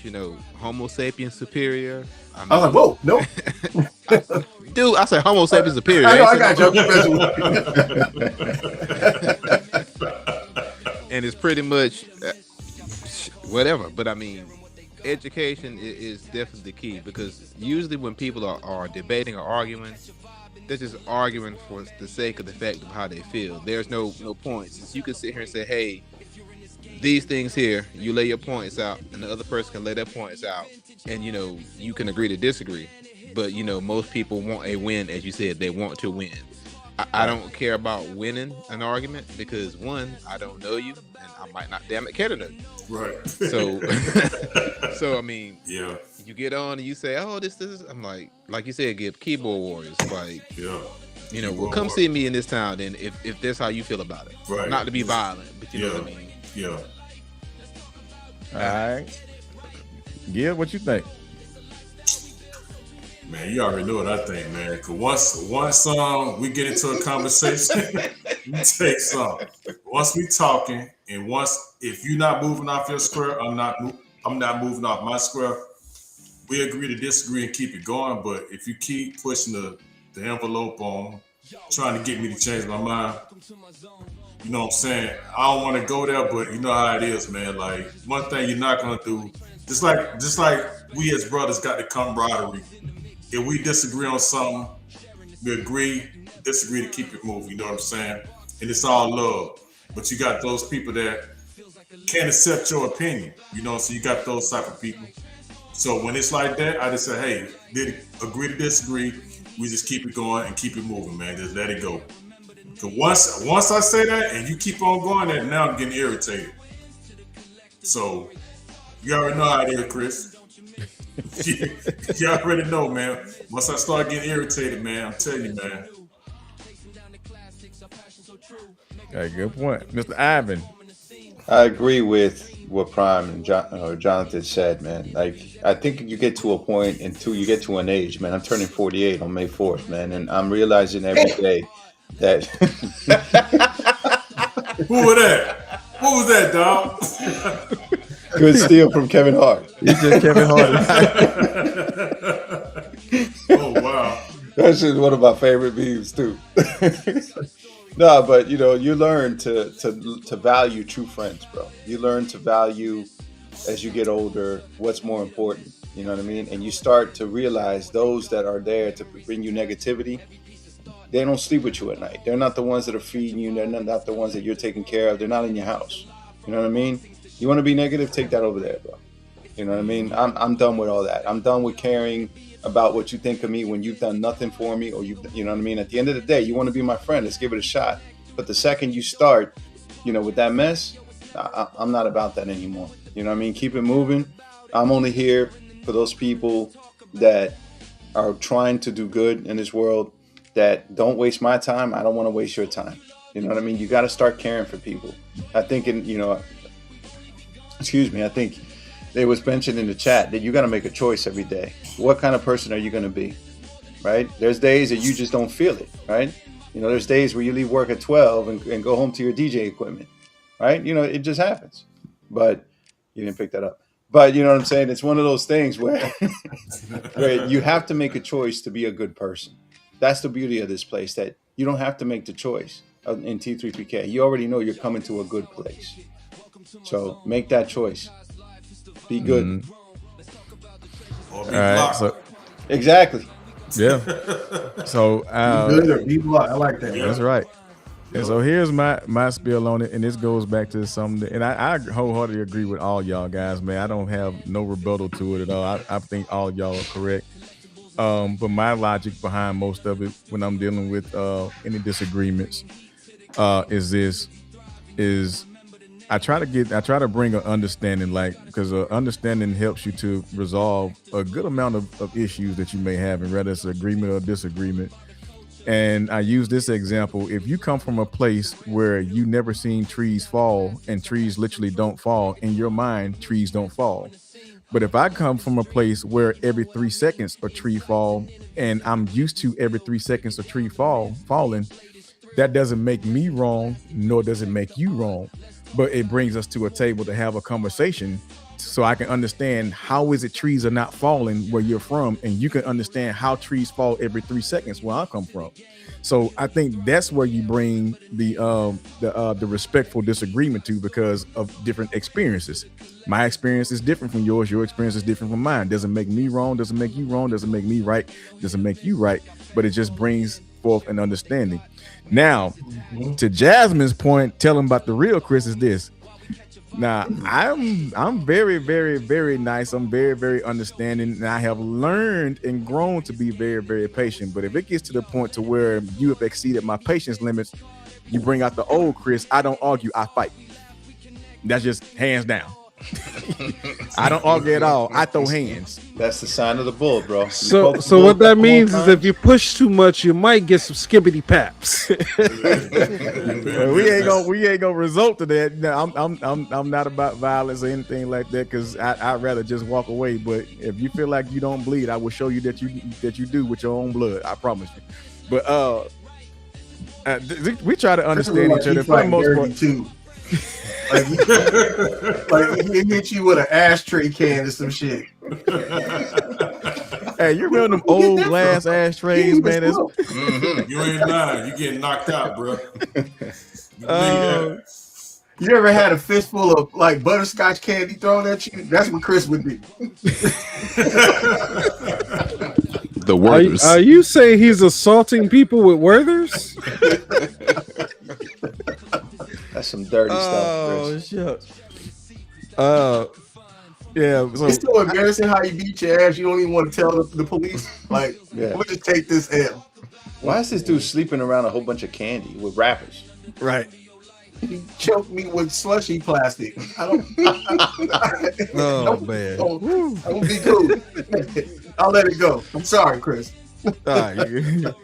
Homo sapiens superior. I was like, whoa, nope. Dude, I said Homo sapiens superior. I know, I got you. And it's pretty much whatever. But I mean, education is definitely the key because usually when people are debating or arguing, they're just arguing for the sake of the fact of how they feel. There's no points. Since you can sit here and say, hey, these things here, you lay your points out, and the other person can lay their points out, and you can agree to disagree. But most people want a win, as you said, they want to win. I don't care about winning an argument because one, I don't know you, and I might not damn it care to know you. Right. So I mean, yeah. You get on and you say, oh, this is. I'm like you said, give keyboard warriors. Like, yeah. Well, come see me in this town. Then, if that's how you feel about it, right? Not to be violent, but you know what I mean. Yeah. All right. Yeah, what you think? Man, you already know what I think, man. Cause once we get into a conversation, you take some. Once we talking, and if you're not moving off your square, I'm not moving off my square. We agree to disagree and keep it going. But if you keep pushing the envelope on, trying to get me to change my mind, you know what I'm saying? I don't want to go there, but you know how it is, man. Like, one thing you're not gonna do, just like we as brothers got the camaraderie. If we disagree on something, we disagree to keep it moving. You know what I'm saying? And it's all love. But you got those people that can't accept your opinion. You know, so you got those type of people. So when it's like that, I just say, hey, agree to disagree. We just keep it going and keep it moving, man. Just let it go. Because once I say that and you keep on going there, now I'm getting irritated. So you already know how it is, Chris. You already know, man. Once I start getting irritated, man, I'm telling you, man. Okay, good point. Mr. Ivan. I agree with what Prime and Jonathan said, man. Like, I think you get to a point until you get to an age, man. I'm turning 48 on May 4th, man, and I'm realizing every day that. Who was that? Who was that, dog? Good steal from Kevin Hart. It's just Kevin Hart. Oh, wow. That's just one of my favorite memes, too. No, but you learn to value true friends, bro. You learn to value as you get older what's more important. You know what I mean? And you start to realize those that are there to bring you negativity, they don't sleep with you at night. They're not the ones that are feeding you. They're not the ones that you're taking care of. They're not in your house. You know what I mean? You want to be negative? Take that over there, bro. You know what I mean? I'm done with all that. I'm done with caring about what you think of me when you've done nothing for me, or you know what I mean? At the end of the day, you want to be my friend. Let's give it a shot. But the second you start, with that mess, I'm not about that anymore. You know what I mean? Keep it moving. I'm only here for those people that are trying to do good in this world, that don't waste my time. I don't want to waste your time. You know what I mean? You got to start caring for people. I think I think it was mentioned in the chat that you got to make a choice every day. What kind of person are you going to be, right? There's days that you just don't feel it, right? There's days where you leave work at 12 and go home to your DJ equipment, right? It just happens. But you didn't pick that up. But you know what I'm saying? It's one of those things where you have to make a choice to be a good person. That's the beauty of this place, that you don't have to make the choice in T3PK. You already know you're coming to a good place. So make that choice. Be good. Mm-hmm. Or be All right, blocked. so Exactly. yeah. So Be good or be blocked. I like that. that's right. And so here's my spiel on it, and this goes back to something, and I wholeheartedly agree with all y'all guys, man. I don't have no rebuttal to it at all. I think all y'all are correct. But my logic behind most of it when I'm dealing with any disagreements is I try to bring an understanding, because understanding helps you to resolve a good amount of issues that you may have, and whether it's agreement or disagreement. And I use this example: if you come from a place where you never seen trees fall, and trees literally don't fall, in your mind, trees don't fall. But if I come from a place where every 3 seconds a tree fall, and I'm used to every 3 seconds a tree falling, that doesn't make me wrong, nor does it make you wrong. But it brings us to a table to have a conversation, so I can understand how is it trees are not falling where you're from, and you can understand how trees fall every 3 seconds where I come from. So I think that's where you bring the respectful disagreement to, because of different experiences. My experience is different from yours. Your experience is different from mine. Doesn't make me wrong. Doesn't make you wrong. Doesn't make me right. Doesn't make you right. But it just brings forth an understanding. Now, to Jasmine's point, tell him about the real Chris is this. Now, I'm very, very, very nice. I'm very, very understanding, and I have learned and grown to be very, very patient. But if it gets to the point to where you have exceeded my patience limits, you bring out the old Chris. I don't argue, I fight. That's just hands down. I don't argue at all. I throw hands. That's the sign of the bull, bro. You So, poke the so bull what that couple means more is if you push too much, you might get some skibbity paps. We ain't gonna result to that. No, I'm not about violence or anything like that because I'd rather just walk away. But if you feel like you don't bleed, I will show you that you do with your own blood. I promise you. But we try to understand each other for the most part. Too. Like he hit you with an ashtray can or some shit. Hey, you remember them old glass ashtrays, man? You ain't lying. You getting knocked out, bro. You ever had a fistful of like butterscotch candy thrown at you? That's what Chris would do. The Werthers. Are you saying he's assaulting people with Werthers? That's some dirty stuff, Oh, Chris. shucks. Yeah. So It's so embarrassing how you beat your ass. You don't even want to tell the police. Like, Yeah. we'll just take this L. Why is this dude sleeping around a whole bunch of candy with rappers? right. He choked me with slushy plastic. I don't. Oh man. Don't be cool. I'll let it go. I'm sorry, Chris. All right.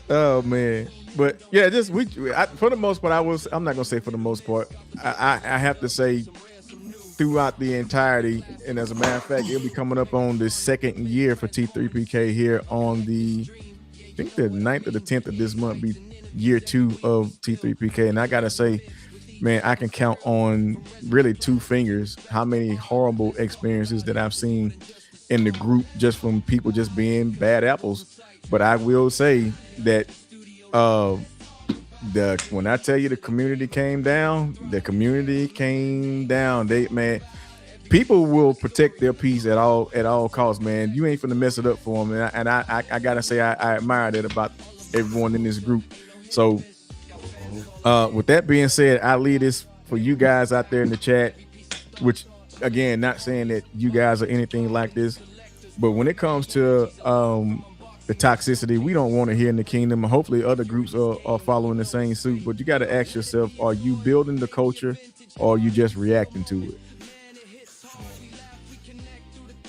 Oh man. But yeah, just for the most part, I'm not gonna say for the most part. I have to say throughout the entirety, and as a matter of fact, it'll be coming up on the second year for T3PK here on I think the 9th or the 10th of this month be year 2 of T3PK. And I gotta say, man, I can count on really 2 fingers how many horrible experiences that I've seen in the group just from people just being bad apples. But I will say that when I tell you the community came down. People will protect their peace at all costs, man. You ain't finna mess it up for them, and I gotta say I admire that about everyone in this group. So, with that being said, I leave this for you guys out there in the chat. Which, again, not saying that you guys are anything like this, but when it comes to the toxicity, we don't want to hear in the kingdom. Hopefully other groups are following the same suit, but you got to ask yourself, are you building the culture or are you just reacting to it?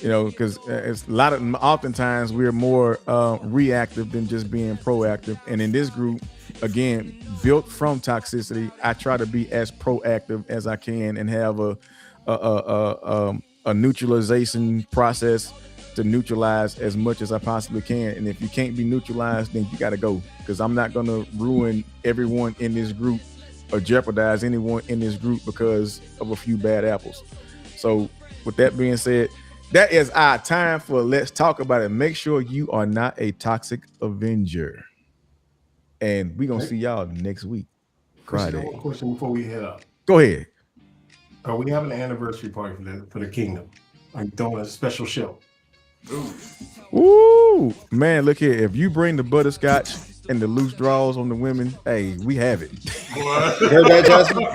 You know, because it's oftentimes we're more reactive than just being proactive. And in this group, again, built from toxicity, I try to be as proactive as I can and have a neutralization process to neutralize as much as I possibly can. And if you can't be neutralized, then you got to go, because I'm not going to ruin everyone in this group or jeopardize anyone in this group because of a few bad apples. So with that being said, that is our time for Let's Talk About It. Make sure you are not a toxic Avenger. And we're going to see y'all next week, Friday. One question before we head up. Go ahead. Are we having an anniversary party for the kingdom? Are you doing a special show? Ooh, man, look here. If you bring the butterscotch and the loose draws on the women, hey, we have it. You heard that, Jasmine?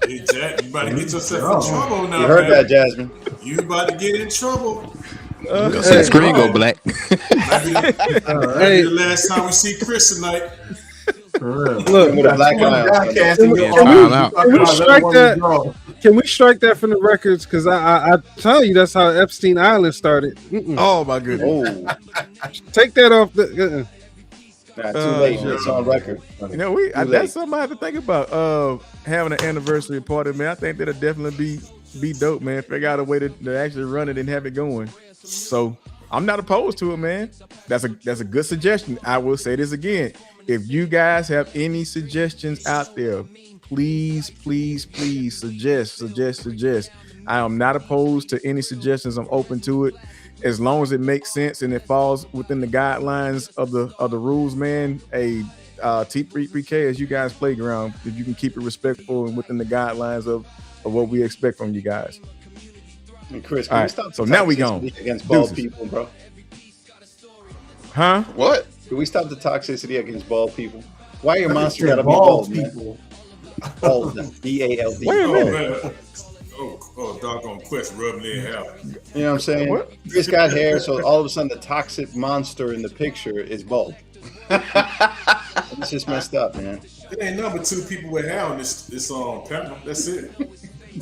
Hey, Jack, you about to get yourself in trouble now. You heard man. that, Jasmine? You about to get in trouble. Gonna see the screen go black. Maybe the last time we see Chris tonight. Look, With a black eye. can we strike that from the records? Because I tell you, that's how Epstein Island started. Oh my goodness. Oh, Take that off the. nah, too late. It's on record. You know, that's something I have to think about. Having an anniversary party, man. I think that'll definitely be dope, man. Figure out a way to actually run it and have it going. So I'm not opposed to it, man. That's a good suggestion. I will say this again. If you guys have any suggestions out there, please suggest. I am not opposed to any suggestions. I'm open to it, as long as it makes sense and it falls within the guidelines of the rules, man. T3PK is you guys' playground. If you can keep it respectful and within the guidelines of what we expect from you guys. And Chris, All right, so now we gone. Against bald Deuces. people, bro. Huh? What? Can we stop the toxicity against bald people? Why your monster Said gotta be bald bald, man? people. Bald, B-A-L-D. Wait a Oh, minute. man. Oh, doggone Quest rubbing their hair. You know what I'm saying? What? Chris got hair, so all of a sudden the toxic monster in the picture is bald. It's just messed up, man. There ain't number 2 people with hair on this panel. That's it.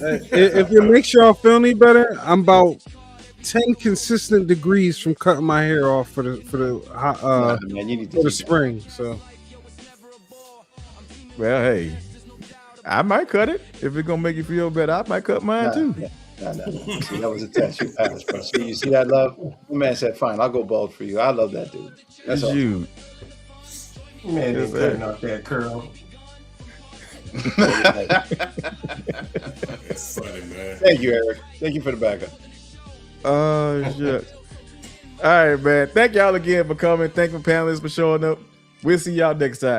If it makes y'all feel any better, I'm about 10 consistent degrees from cutting my hair off for the Nah, man, you need to for the keep that. spring. So Well, hey, I might cut it if it's gonna make you feel better. I might cut mine too. Nah. See, that was a test you passed, bro. See, you see that love? The man said, "Fine, I'll go bald for you." I love that dude. That's It's all. you. Man, Yes, they sir. cutting off that curl. It's funny, man. Thank you, Eric. Thank you for the backup. Shit. All right, man. Thank y'all again for coming. Thank you, panelists, for showing up. We'll see y'all next time.